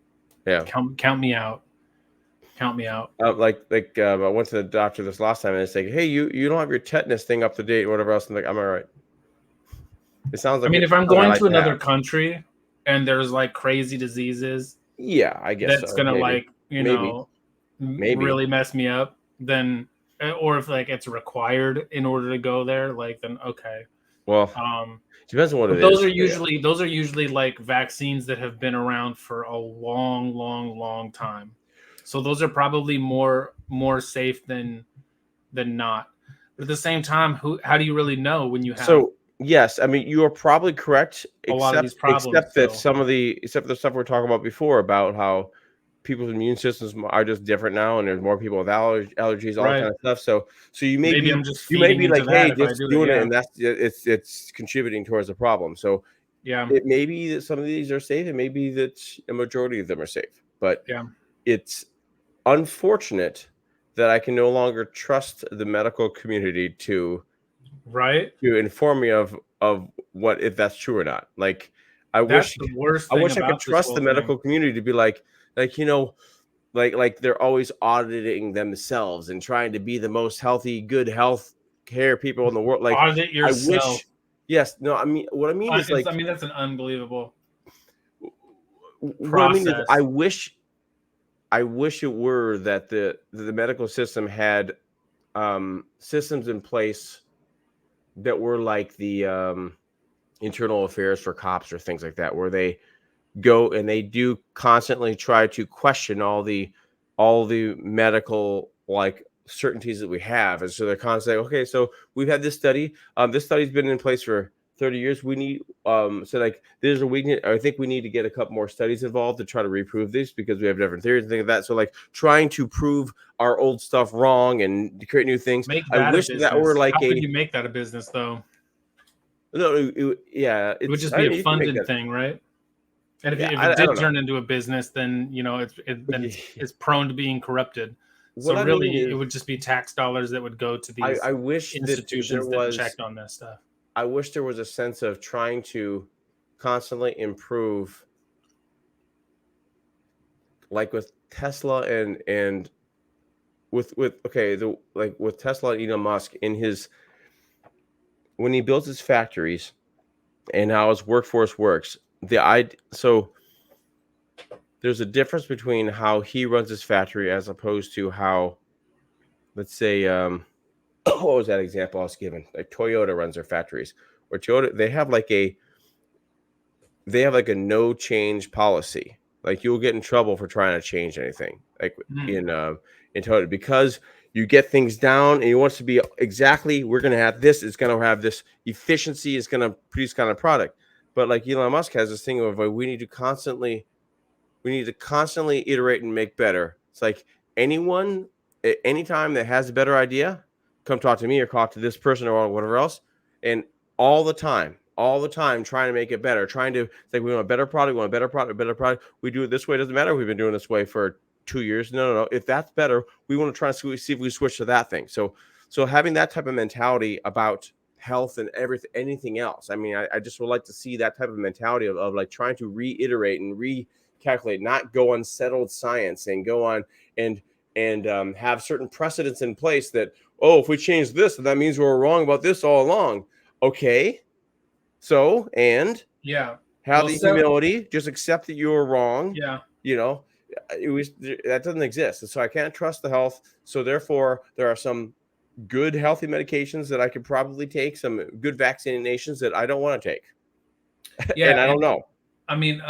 yeah. count me out. Count me out. I went to the doctor this last time and it's like, hey, you don't have your tetanus thing up to date or whatever else. I'm like, I'm all right. It sounds I like mean, it's if I'm something I going like to to have. another country and there's like crazy diseases Yeah, I guess that's so. gonna Maybe, like maybe, maybe. really mess me up, then or if like it's required in order to go there, like then okay. Well, Um, depends on what but it is. But yeah. those are usually like vaccines that have been around for a long, long, long time. So those are probably more safe than not. But at the same time, who how do you really know when you have So yes, I mean you are probably correct, a lot of these problems? except that So some of the except for the stuff we are talking about before about how people's immune systems are just different now, and there's more people with allergies, all that right, kind of stuff. So maybe I'm just you may feeding be into like, that hey, if I just do it. doing it, Yeah, and it's contributing towards the problem. So yeah, it may be that some of these are safe, it may be that a majority of them are safe, but yeah. it's unfortunate that I can no longer trust the medical community Right. to inform me of what if that's true or not. Like, I That's wish the worst I thing wish I could about this trust whole the thing. medical community to be like like they're always auditing themselves and trying to be the most healthy, good health care people in the world. Like, Audit I yourself. wish. Yes, no, I mean what I mean is It's, I like mean, that's an unbelievable what I mean is process. I wish it were that the medical system had systems in place that were like the internal affairs for cops or things like that, where they go and they do constantly try to question all the medical like certainties that we have. And so they're constantly, okay, so we've had this study. This study's been in place for 30 years. We need so like there's a weakness. I think we need to get a couple more studies involved to try to reprove this because we have different theories and things like that. So like trying to prove our old stuff wrong and create new things. Make I that a wish that were business. like How could a you make that a business though? no, yeah, It would it's just I be a mean you can make funded that. thing, right? And Yeah, if it I did don't know. turn into a business, then then it's prone to being corrupted. So What I mean really, it is would just be tax dollars that would go to these I wish that there institutions that was checked on this stuff. I wish there was a sense of trying to constantly improve, like with Tesla and with okay, the like with Tesla and Elon Musk in his when he builds his factories and how his workforce works. So there's a difference between how he runs his factory as opposed to how, let's say, what was that example I was given? Like Toyota runs their factories, or Toyota they have like a no change policy. Like you'll get in trouble for trying to change anything. Like Mm. in Toyota, because you get things down and you want it to be exactly we're gonna have this, it's gonna have this efficiency, it's gonna produce kind of product. But like Elon Musk has this thing of like we need to constantly iterate and make better. It's like anyone at any time that has a better idea, come talk to me or talk to this person or whatever else. And all the time, trying to make it better, trying to like we want a better product, we want a better product, a better product. We do it this way. It doesn't matter. We've been doing this way for 2 years. No. If that's better, we want to try to see if we switch to that thing. So having that type of mentality about health and everything, anything else. I mean, I just would like to see that type of mentality of like trying to reiterate and calculate, not go on settled science and go on and have certain precedents in place that, oh, if we change this, that means we're wrong about this all along. Okay, so and Yeah. have Well, the so humility, just accept that you were wrong. yeah. You know, it was that doesn't exist, and so I can't trust the health. So therefore, there are some good healthy medications that I could probably take, some good vaccinations that I don't want to take, Yeah, and I don't and know. I mean,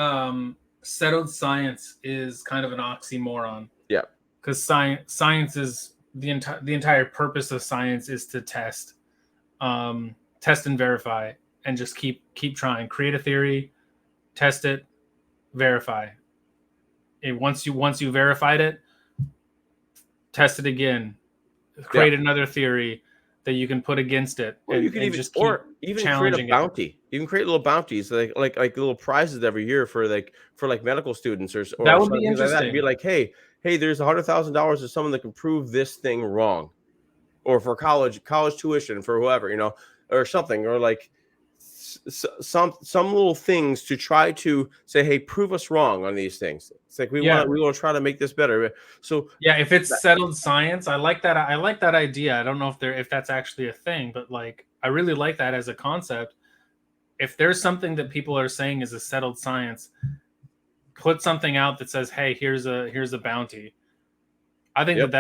settled science is kind of an oxymoron Yeah, because science is the entire purpose of science is to test and verify, and just keep trying. Create a theory, test it, verify. And once you verified it, test it again, yeah. create another theory that you can put against it, Or you and could and even, just keep or even create a challenging it. bounty. Even create little bounties, like little prizes every year for like medical students That or would be something like that. And be interesting. like, hey, there's $100,000 to someone that can prove this thing wrong, or for college tuition for whoever, or something, or like some little things to try to say, hey, prove us wrong on these things. It's like Yeah. we want to try to make this better. So Yeah, if it's that, settled science, I like that. I like that idea. I don't know if that's actually a thing, but like I really like that as a concept. If there's something that people are saying is a settled science, put something out that says, "Hey, here's a bounty." I think that yep,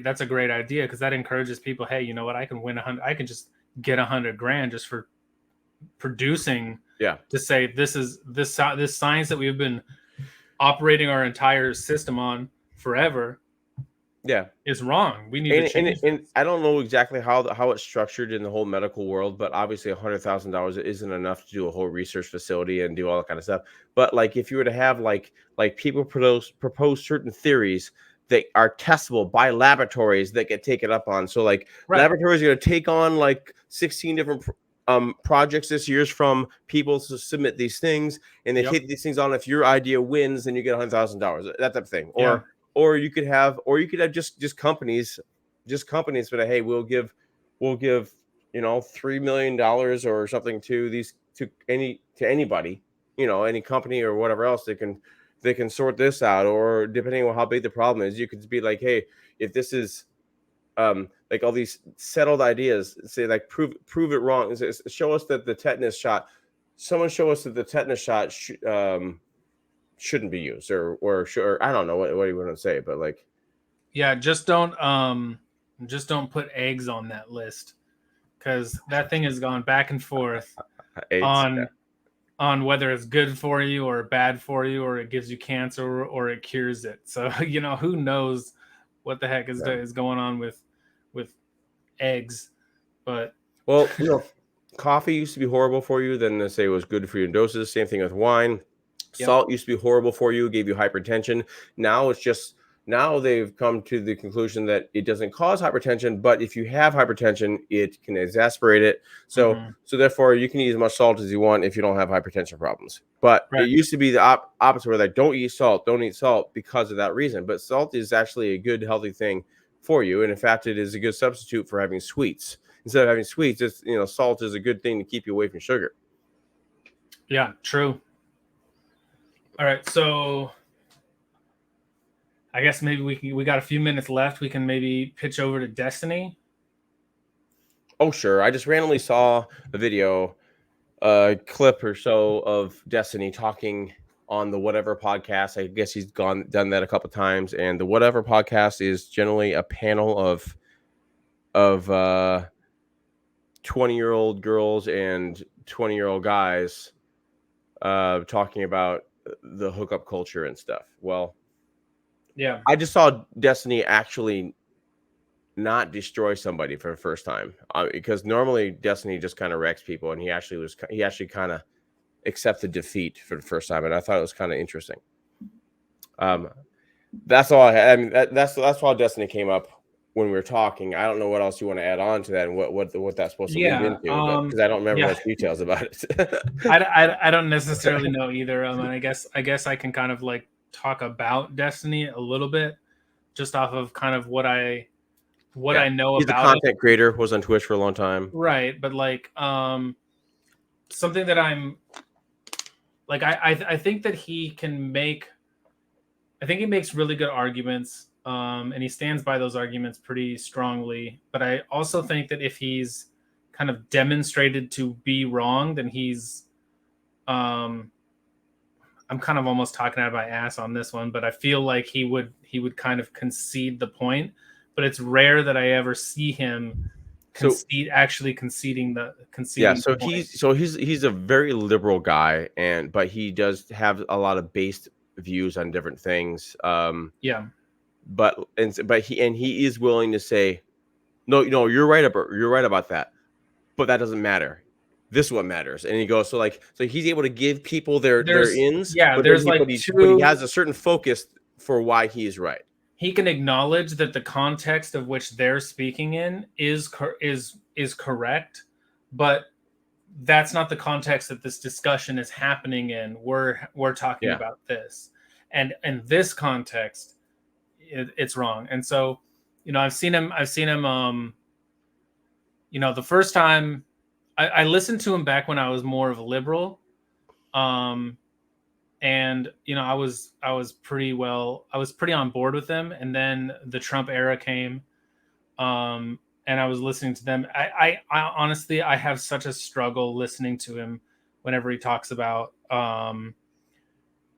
that's a great idea because that encourages people. Hey, you know what? I can win 100. I can just get 100 grand just for producing yeah, to say this science that we've been operating our entire system on forever yeah. is wrong. We need to And change and this. I don't know exactly how it's structured in the whole medical world, but obviously $100,000 isn't enough to do a whole research facility and do all that kind of stuff. But like if you were to have like people propose certain theories that are testable by laboratories that get taken up on. So like Right. laboratories are going to take on like 16 different projects this year from people to submit these things, and they Yep. take these things on. If your idea wins, then you get $100,000, that type of thing. Yeah. Or you could have just companies, but hey, we'll give $3 million or something to these to anybody, any company or whatever else, they can sort this out. Or depending on how big the problem is, you could be like, hey, if this is like all these settled ideas, say like prove it wrong. Show us that the tetanus shot, someone show us that the tetanus shot shouldn't be used, or I don't know what you want to say, but like, Yeah, just don't put eggs on that list because that thing has gone back and forth AIDS. on on whether it's good for you or bad for you, or it gives you cancer or it cures it. So who knows what the heck Yeah. is going on with eggs. But Well, coffee used to be horrible for you. Then they say it was good for you in doses. Same thing with wine. yep. Salt used to be horrible for you, gave you hypertension. Now it's just now they've come to the conclusion that it doesn't cause hypertension, but if you have hypertension, it can exacerbate it. So Hmm. so therefore, you can eat as much salt as you want if you don't have hypertension problems. But it Right. used to be the opposite, where like don't eat salt because of that reason. But salt is actually a good healthy thing for you, and in fact, it is a good substitute for having sweets. Instead of having sweets, salt is a good thing to keep you away from sugar. Yeah, true. All right, so I guess maybe we got a few minutes left. We can maybe pitch over to Destiny. Oh, sure. I just randomly saw a video, a clip or so of Destiny talking on the Whatever podcast. I guess he's done that a couple times, and the Whatever podcast is generally a panel of 20-year-old girls and 20-year-old guys talking about the hookup culture and stuff. Well, Yeah. I just saw Destiny actually not destroy somebody for the first time, because normally Destiny just kind of wrecks people, and he actually kind of accepted defeat for the first time, and I thought it was kind of interesting. Um, that's all I had. I mean, that's why Destiny came up when we were talking. I don't know what else you want to add on to that, and what that's supposed to lead Yeah. into, but because I don't remember Yeah. much details about it. I don't necessarily know either. And I guess I can kind of like talk about Destiny a little bit, just off of kind of what I Yeah, know he's a about it. content creator. Was on Twitch for a long time. Right. But like something that I'm like I think that he can make I think he makes really good arguments. And he stands by those arguments pretty strongly. But I also think that if he's kind kind of demonstrated to be wrong, then he's I'm kind of almost talking out of my ass on this one, but I feel like he would kind of concede the point. But it's rare that I ever see him So conceding yeah, the point. he's a very liberal guy, but he does have a lot of based views on different things. Yeah, But he is willing to say, no, you're right about that, but that doesn't matter. This is what matters. And he goes, so he's able to give people their there's ins, yeah, but then there's like he two. has a certain focus for why he is right. He can acknowledge that the context of which they're speaking in is correct, but that's not the context that this discussion is happening in. We're talking Yeah. about this, and in this context, it's wrong. And so, I've seen him. The first time I listened to him back when I was more of a liberal, um, and I was pretty on board with them. And then the Trump era came, and I was listening to them. I honestly, I have such a struggle listening to him whenever he talks about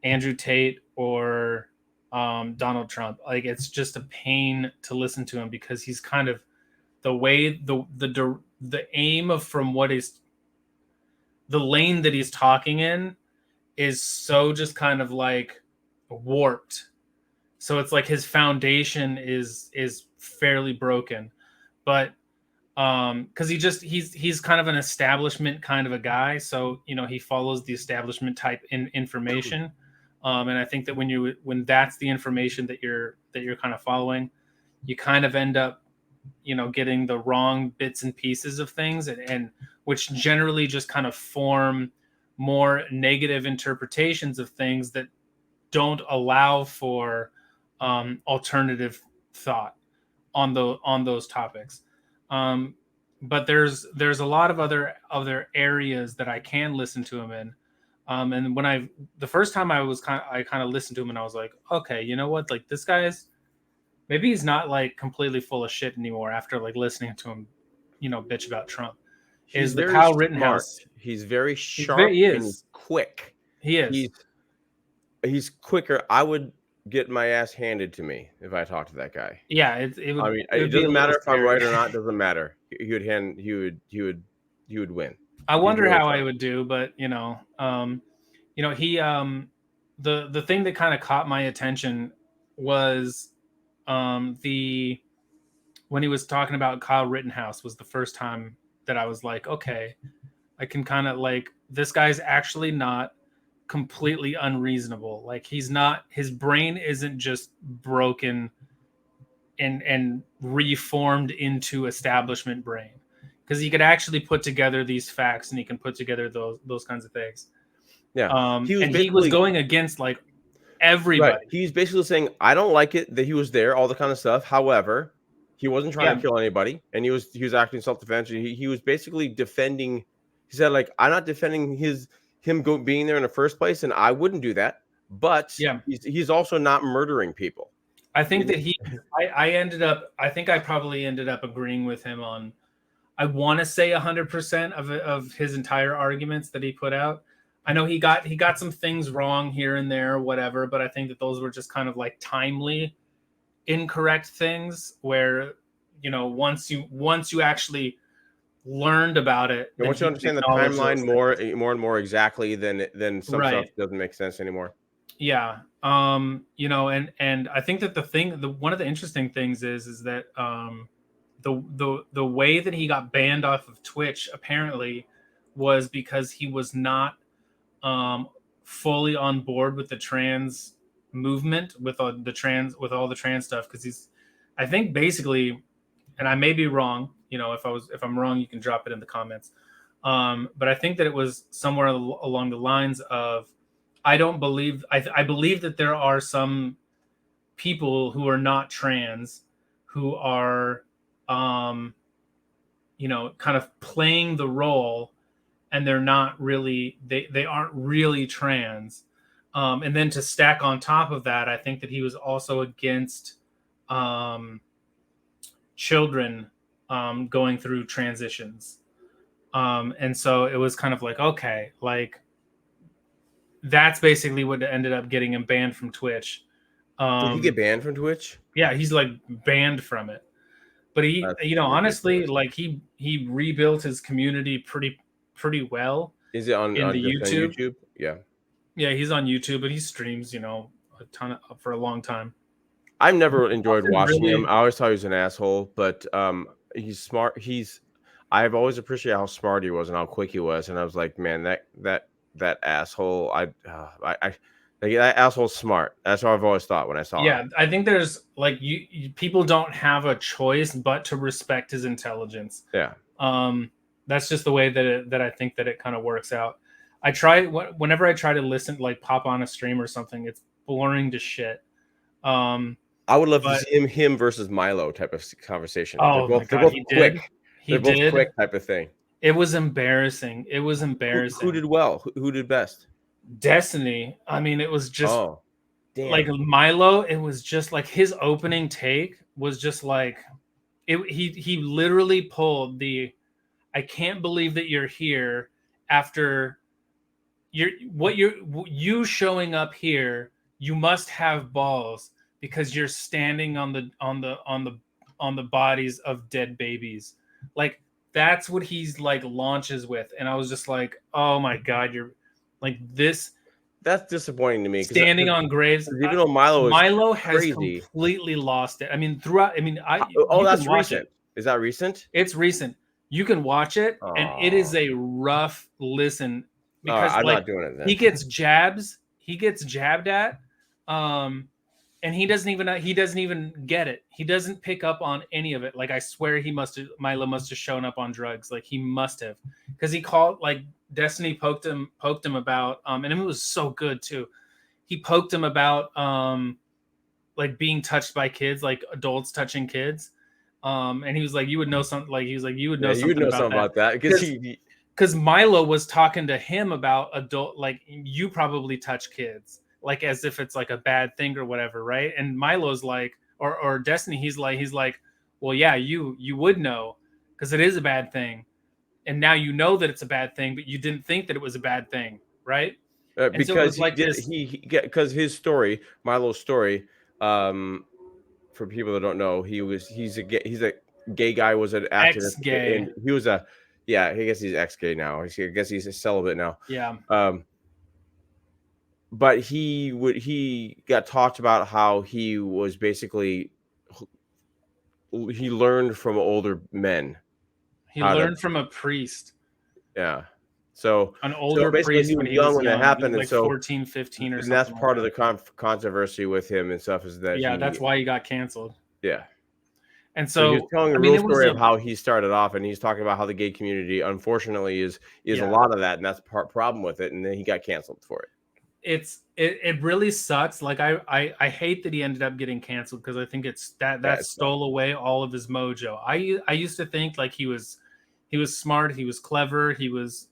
Andrew Tate or Donald Trump. Like, it's just a pain to listen to him because he's kind of the way the aim of from what is the lane that he's talking in is so just kind of like warped. So it's like his foundation is fairly broken. But because he's kind of an establishment kind of a guy, so he follows the establishment type information. And I think that when that's the information that you're kind of following, you kind of end up getting the wrong bits and pieces of things, and which generally just kind of form more negative interpretations of things that don't allow for alternative thought on those topics. Um, but there's a lot of other areas that I can listen to him in. And the first time I kind of listened to him, and I was like, okay, you know what? Like, this guy's maybe he's not like completely full of shit anymore after like listening to him, bitch about Trump. He's Is the very Kyle smart. Rittenhouse? He's very He's very sharp he and he's is quick. he is He's he's quicker. I would get my ass handed to me if I talked to that guy. Yeah. It I would mean, it it would be a doesn't little matter if I'm scary. right or not. It doesn't matter. He would win. I He's wonder really how I sharp. would do, but he the thing that kind of caught my attention was the when he was talking about Kyle Rittenhouse was the first time that I was like, okay, I can kind of like, this guy's actually not completely unreasonable. Like, his brain isn't just broken and reformed into establishment brain, because he could actually put together these facts, and he can put together those kinds of things. Yeah. He was And he was basically going against like right. everybody. He's basically saying, I don't like it that he was there, all the kind of stuff. However, he wasn't trying to Yeah, kill anybody, and he was acting self-defense. He was basically defending. He said, like, I'm not defending him being there in the first place, and I wouldn't do that. But yeah. he's also not murdering people. I think And that I think I probably ended up agreeing with him on, I want to say 100% of his entire arguments that he put out. I know he got some things wrong here and there, whatever, but I think that those were just kind of like timely incorrect things where once you actually learned about it, then once you he could understand the acknowledge timeline those things. more and more exactly, then some stuff Right. doesn't make sense anymore. Yeah. And I think that one of the interesting things is that the way that he got banned off of Twitch apparently was because he was not um fully on board with the trans movement, with all the trans stuff, because I think basically, and I may be wrong, if I'm wrong, you can drop it in the comments. But I think that it was somewhere along the lines of, I believe that there are some people who are not trans who are um kind of playing the role, and they're not really, they aren't really trans. And then to stack on top of that, I think that he was also against um children going through transitions. And so it was kind of like, okay, like that's basically what ended up getting him banned from Twitch. Did he get banned from Twitch? Yeah, he's like banned from it. But he, That's honestly, ridiculous. like he rebuilt his community pretty well Is it in on the just on YouTube. YouTube? Yeah. Yeah, he's on YouTube, but he streams, a ton for a long time. I've But never he enjoyed wasn't watching him. really. I always thought he was an asshole, but, he's smart. I've always appreciated how smart he was and how quick he was, and I was like, "Man, that asshole, I like, that asshole's smart." That's what I've always thought when I saw him. Yeah, I think there's like people don't have a choice but to respect his intelligence. Yeah. Um, that's just the way that I think that it kind of works out. I try whenever I try to listen, like pop on a stream or something, it's boring to shit. Um, I would love to but see him versus Milo type of conversation. oh my They're god, both he quick. did, he They're both did. quick type of thing. It was embarrassing. It was Who embarrassing. did well? Who did best? Destiny. I mean, it was just Oh, like damn. Milo. It was just like his opening take was just like it. He literally pulled the I can't believe that you're here after you showing up here. You must have balls because you're standing on the bodies of dead babies. Like that's what he's like launches with, and I was just like, oh my god, you're like this That's disappointing to me because standing on graves. even though Milo is Milo has crazy. completely lost it. I mean, throughout. I mean, Oh, you can that's watch it. recent. Is that recent? It's recent. You can watch it, and it is Oh, a rough listen because I'm like not doing it he then. gets jabs, he gets jabbed at, and he doesn't even get it. He doesn't pick up on any of it. Like I swear Milo must have shown up on drugs. Like he must have because he called like Destiny poked him about and it was so good too. He poked him about like being touched by kids, like adults touching kids. And he was like, you would know something like he was like, you would Yeah, know you would something know about something that. about that because Because Milo was talking to him about adult, like you probably touch kids, like as if it's like a bad thing or whatever, right? And Milo's like, or Destiny, he's like, well, yeah, you would know because it is a bad thing, and now you know that it's a bad thing, but you didn't think that it was a bad thing, right? And so it because was like this because his story, Milo's story, um, for people that don't know, he's a gay guy, was an activist, ex-gay, and he was a yeah, I guess he's ex-gay now. I guess he's a celibate now. yeah. Um, but he got talked about how he was basically he learned from older men He how to learned from a priest, yeah. So an so older basically he priest when was he young was when that young. He was happened, and like so 14, 15 or and that's something like part of that. the controversy with him and stuff is that Yeah, that's he why he got canceled. yeah. And So he was so, telling a I mean, real it was story a of how he started off, and he's talking about how the gay community, unfortunately, is a yeah. lot of that, and that's part problem with it, and then he got canceled for it. It really sucks. Like I hate that he ended up getting canceled because I think it's Yeah, that it's dumb. stole away all of his mojo. I used to think like he was smart, he was clever, he was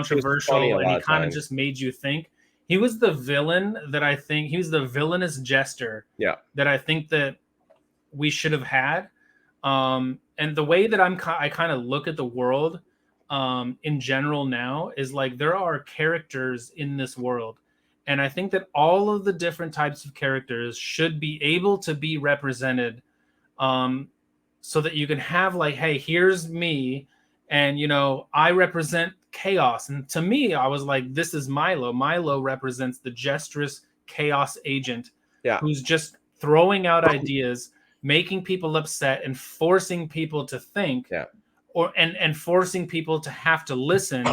He was funny a controversial, and he lot of kind of times. just made you think. He was the villain that I think he was the villainous jester Yeah, that I think that we should have had. And the way that I kind of look at the world in general now is like there are characters in this world, and I think that all of the different types of characters should be able to be represented, um, so that you can have like, hey, here's me, and I represent chaos, and to me, I was like, this is Milo. Milo represents the gestrous chaos agent yeah, who's just throwing out ideas, making people upset, and forcing people to think, yeah. and forcing people to have to listen.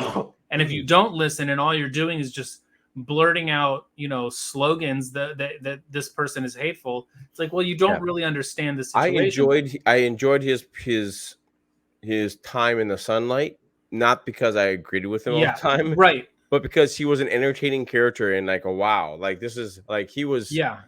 And if you don't listen, and all you're doing is just blurting out, slogans that this person is hateful, it's like, well, you don't Yeah. really understand the situation. I enjoyed his time in the sunlight, not because I agreed with him all the Yeah, time, right. but because he was an entertaining character and like a wow, like this is like Yeah,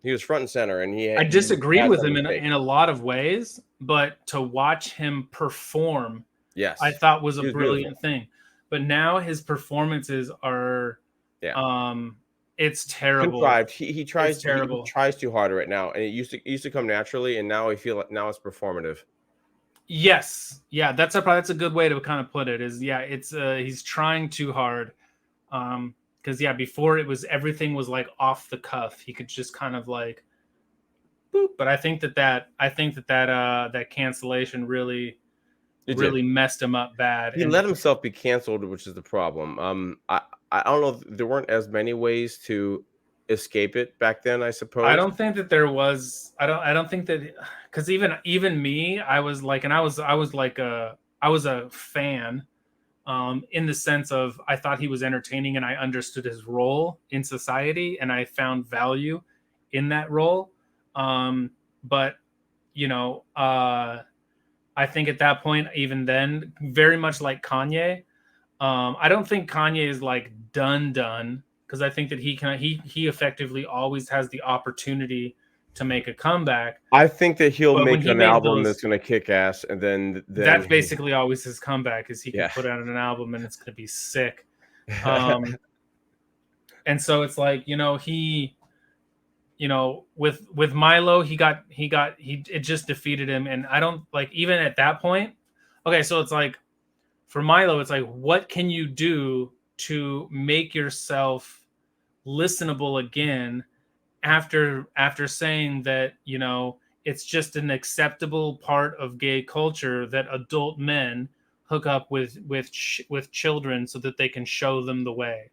he was front and center and I he disagreed had with him something to say. in a lot of ways, but to watch him perform, I Yes, thought was a he was beautiful. brilliant thing. But now his performances are, Yeah, um, it's terrible. contrived. It's He terrible. tries too hard right now, and it used to come naturally, and now I feel like now it's performative. Yes, yeah, that's a good way to kind of put it. Is yeah, it's he's trying too hard. Because yeah, before it was everything was like off the cuff. He could just kind of like boop. But I think that cancellation It did. really messed him up bad. He And let himself be canceled, which is the problem. I don't know. There weren't as many ways to escape it back then, I I suppose. don't think that there was. I don't think that because even me, I was like, and I was a fan in the sense of I thought he was entertaining and I understood his role in society and I found value in that role. But you know, I think at that point, even then, very much like Kanye, I don't think Kanye is like done because I think that he effectively always has the opportunity to make a comeback. I think that he'll But when make he an made album that's those, gonna kick ass, and then that's he basically always his comeback is he can yeah. put out an album and it's going to be sick. Um, and so it's like with Milo he it just defeated him, and I don't like even at that point. Okay, so it's like for Milo, it's like what can you do to make yourself listenable again after saying that it's just an acceptable part of gay culture that adult men hook up with children so that they can show them the way.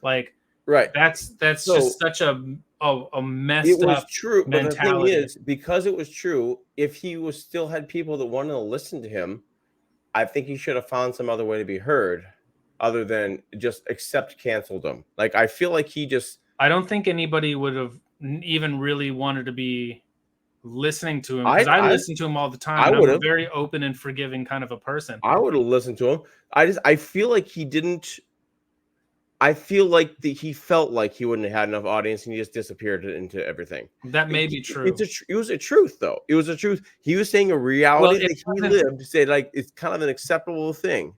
Like Right. that's just So, such a it messed was up true, but the thing mentality. is, because it was true, if he was still had people that wanted to listen to him, I think he should have found some other way to be heard other than just accept canceldom. Like, I feel like he just I don't think anybody would have even really wanted to be listening to him because I I I listen to him all the time I and I'm a would've. very open and forgiving kind of a person. I would've listened to him. I feel like he didn't. I feel like he felt like he wouldn't have had enough audience, and he just disappeared into everything. That may be It's true. it was a truth, though. It was a truth. He was saying a Well, reality it that he doesn't. lived, to say, like, it's kind of an acceptable thing.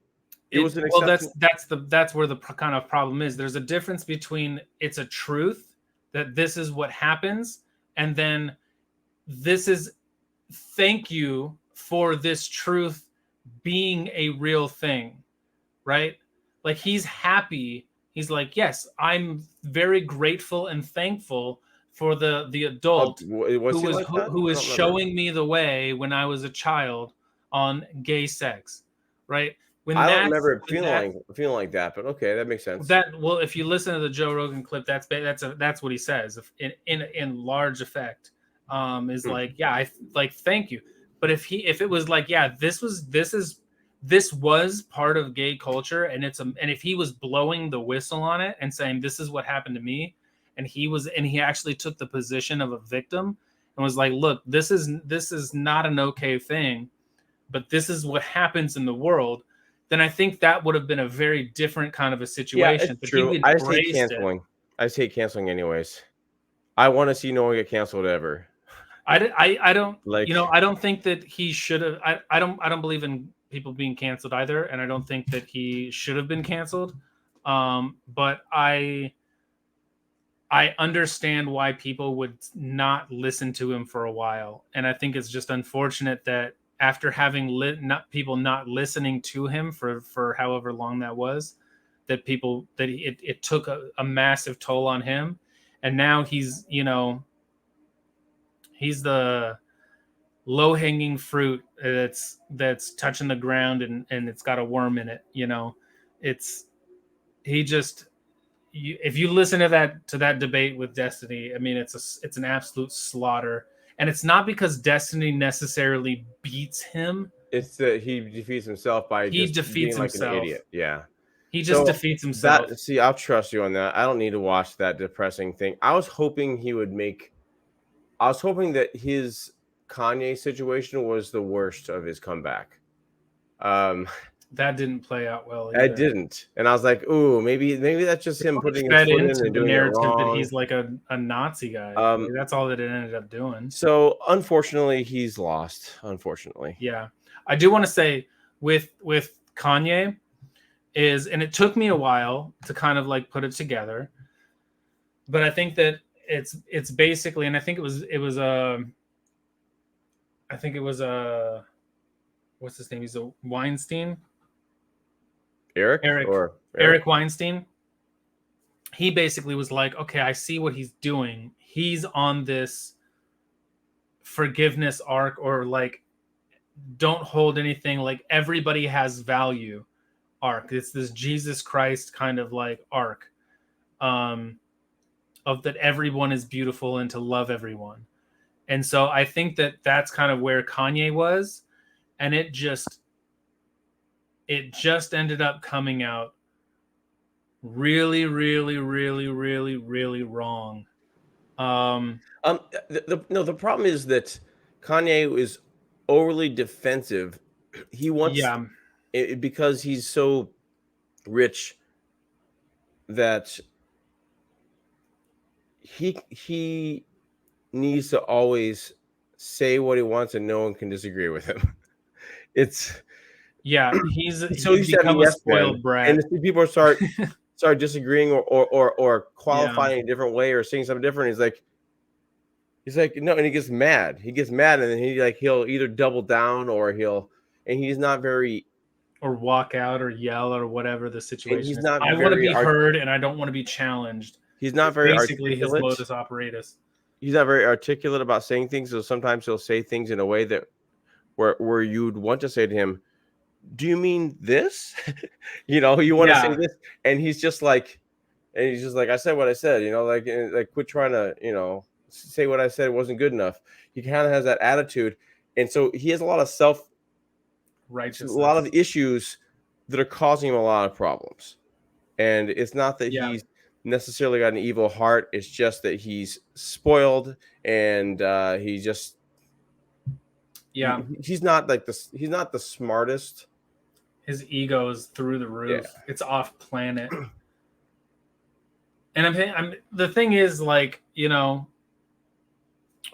It was It an well, that's acceptable. that's the that's where the kind of problem is. There's a difference between it's a truth that this is what happens, and then this is thank you for this truth being a real thing, right? Like he's happy. He's like, yes, I'm very grateful and thankful for the adult Was he like that? who I is don't remember. showing me the way when I was a child on gay sex, right? I don't remember it feeling like that, but okay, that makes sense. well, if you listen to the Joe Rogan clip, that's what he says in large effect. Is Hmm. like, yeah, I like thank you. But if it was like, yeah, this was part of gay culture, and and if he was blowing the whistle on it and saying this is what happened to me, and he actually took the position of a victim and was like, look, this is not an okay thing, but this is what happens in the world, then I think that would have been a very different kind of a Yeah, it's situation. But he true. I just hate embraced it. canceling. I just hate canceling anyways. I wanna see no one get canceled ever. I don't, Like, I don't think that he should have. I don't believe in people being canceled either, and I don't think that he should have been canceled. But I understand why people would not listen to him for a while, and I think it's just unfortunate that after having not people not listening to him for however long that was, that it took a massive toll on him, and now he's the low hanging fruit that's touching the ground and it's got a worm in it. It's he just if you listen to that debate with Destiny, I mean it's an absolute slaughter, and it's not because Destiny necessarily beats him. it's that he defeats himself by He just defeats being like an himself. idiot. Yeah. He just So defeats himself. that see, I'll trust you on that. I don't need to watch that depressing thing. I was hoping that his Kanye situation was the worst of his comeback. Um, That didn't play out well I either. didn't. And I was like, "Ooh, maybe that's just him putting his Fed foot in into and the doing it narrative that wrong." he's like a Nazi guy. Um, Like, that's all that it ended up doing. so unfortunately, he's lost, unfortunately. Yeah, I do want to say with Kanye and it took me a while to kind of like put it together, but I think that it's basically, and I think it was I think it was what's his name? He's a Weinstein. Eric Eric or Eric? Eric Weinstein. He basically was like, okay, I see what he's doing. He's on this forgiveness arc, or like, don't hold anything, like everybody has value arc. It's this Jesus Christ kind of like arc, um, of that everyone is beautiful and to love everyone. And so I think that that's kind of where Kanye was, and it just ended up coming out really, really, really, really, really wrong. Um, No, the problem is that Kanye is overly defensive. He wants yeah, it because he's so rich that he needs to always say what he wants and no one can disagree with him. It's yeah, he's so he's used to having become a yes men, spoiled and brat. if people start disagreeing or Yeah, qualifying a different way or saying something different, he's like no, and he gets mad. He gets mad, and then he'll either double down or and he's not very or walk out or yell or whatever the and situation is. I want to be heard and I don't want to be challenged. he's not It's very basically his articulate. modus operatus. He's not very articulate about saying things. So sometimes he'll say things in a way that where you'd want to say to him, "Do you mean this?" You want to say Yeah, this, and he's just like, "I said what I said." Like quit trying to say what I said wasn't good enough. He kind of has that attitude, and so he has a lot righteousness. of issues that are causing him a lot of problems. And it's not that Yeah, he's necessarily got an evil heart. It's just that he's spoiled and yeah. he's not like this. He's not the smartest. His ego is through the Yeah. roof. It's off planet. And the thing is, like,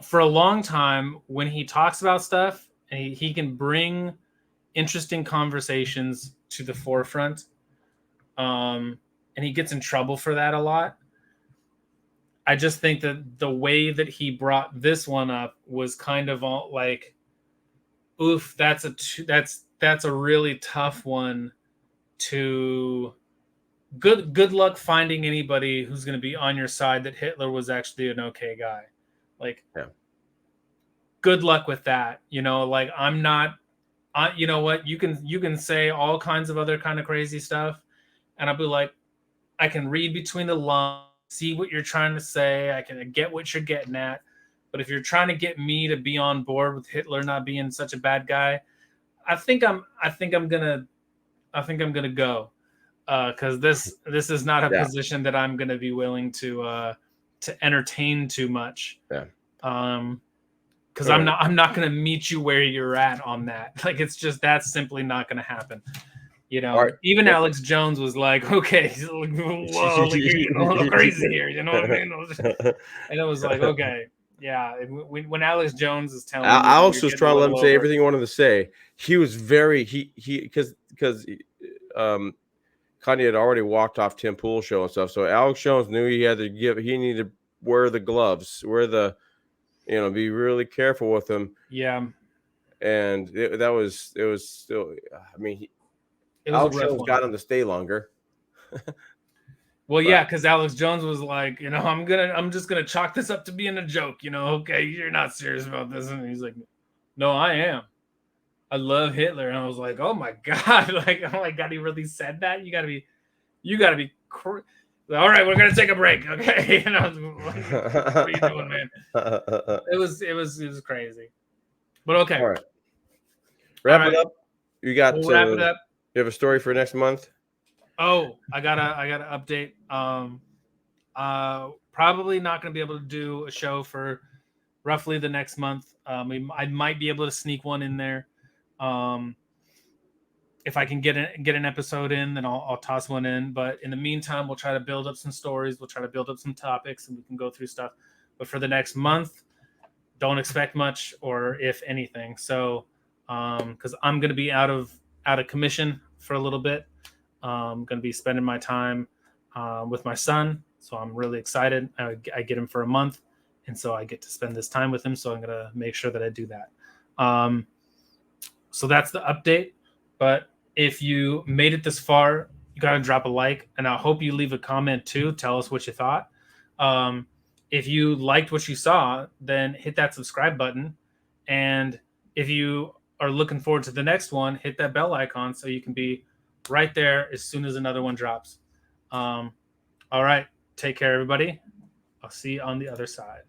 for a long time when he talks about stuff, and he can bring interesting conversations to the forefront, and he gets in trouble for that a lot. I just think that the way that he brought this one up was kind of all like, oof, that's a really tough one to. Good luck finding anybody who's going to be on your side that Hitler was actually an okay guy. Like, Yeah. good luck with that. Like, I'm not. You know what? You can say all kinds of other kind of crazy stuff, and I'll be like, I can read between the lines, see what you're trying to say. I can get what you're getting at. But if you're trying to get me to be on board with Hitler not being such a bad guy, I think I'm gonna go, because this is not a Yeah. position that I'm gonna be willing to entertain too much. Yeah. Because All I'm right. not gonna meet you where you're at on that. Like, it's just that's simply not gonna happen. All right. Even Well, Alex Jones was like, okay, whoa, like, you're getting a little crazy here. You know what I mean? And it was like, okay, yeah. When Alex Jones is telling you that Alex you're was getting a trying to let him little say over, everything he wanted to say. He was very he because um Kanye had already walked off Tim Pool's show and stuff. So Alex Jones knew he needed to wear the gloves, be really careful with him. yeah, And it was still, I mean, it was a Alex rough Jones one. got him to stay longer, Well, but yeah, because Alex Jones was like, I'm just gonna chalk this up to being a joke. Okay, you're not serious about this, and he's like, no, I am. I love Hitler, and I was like, oh my god, like, oh my god, he really said that. You gotta be. All right, we're gonna take a break, okay? What are you doing, man? It was crazy, but okay, all right, all wrap it right, up. You got we'll wrap it up. you have a story for next month? Oh, I gotta update. Probably not gonna be able to do a show for roughly the next month. I might be able to sneak one in there. Um, if I can get an episode in, then I'll toss one in. But in the meantime, we'll try to build up some stories. We'll try to build up some topics, and we can go through stuff. But for the next month, don't expect much, or if anything. So, because I'm going to be out of commission for a little bit, I'm going to be spending my time with my son. So I'm really excited. I get him for a month, and so I get to spend this time with him. So I'm going to make sure that I do that. Um, So that's the update. But if you made it this far, you got to drop a like, and I hope you leave a comment too. Tell us what you thought. Um, if you liked what you saw, then hit that subscribe button. And if you are looking forward to the next one, hit that bell icon so you can be right there as soon as another one drops. All right. Take care, everybody. I'll see you on the other side.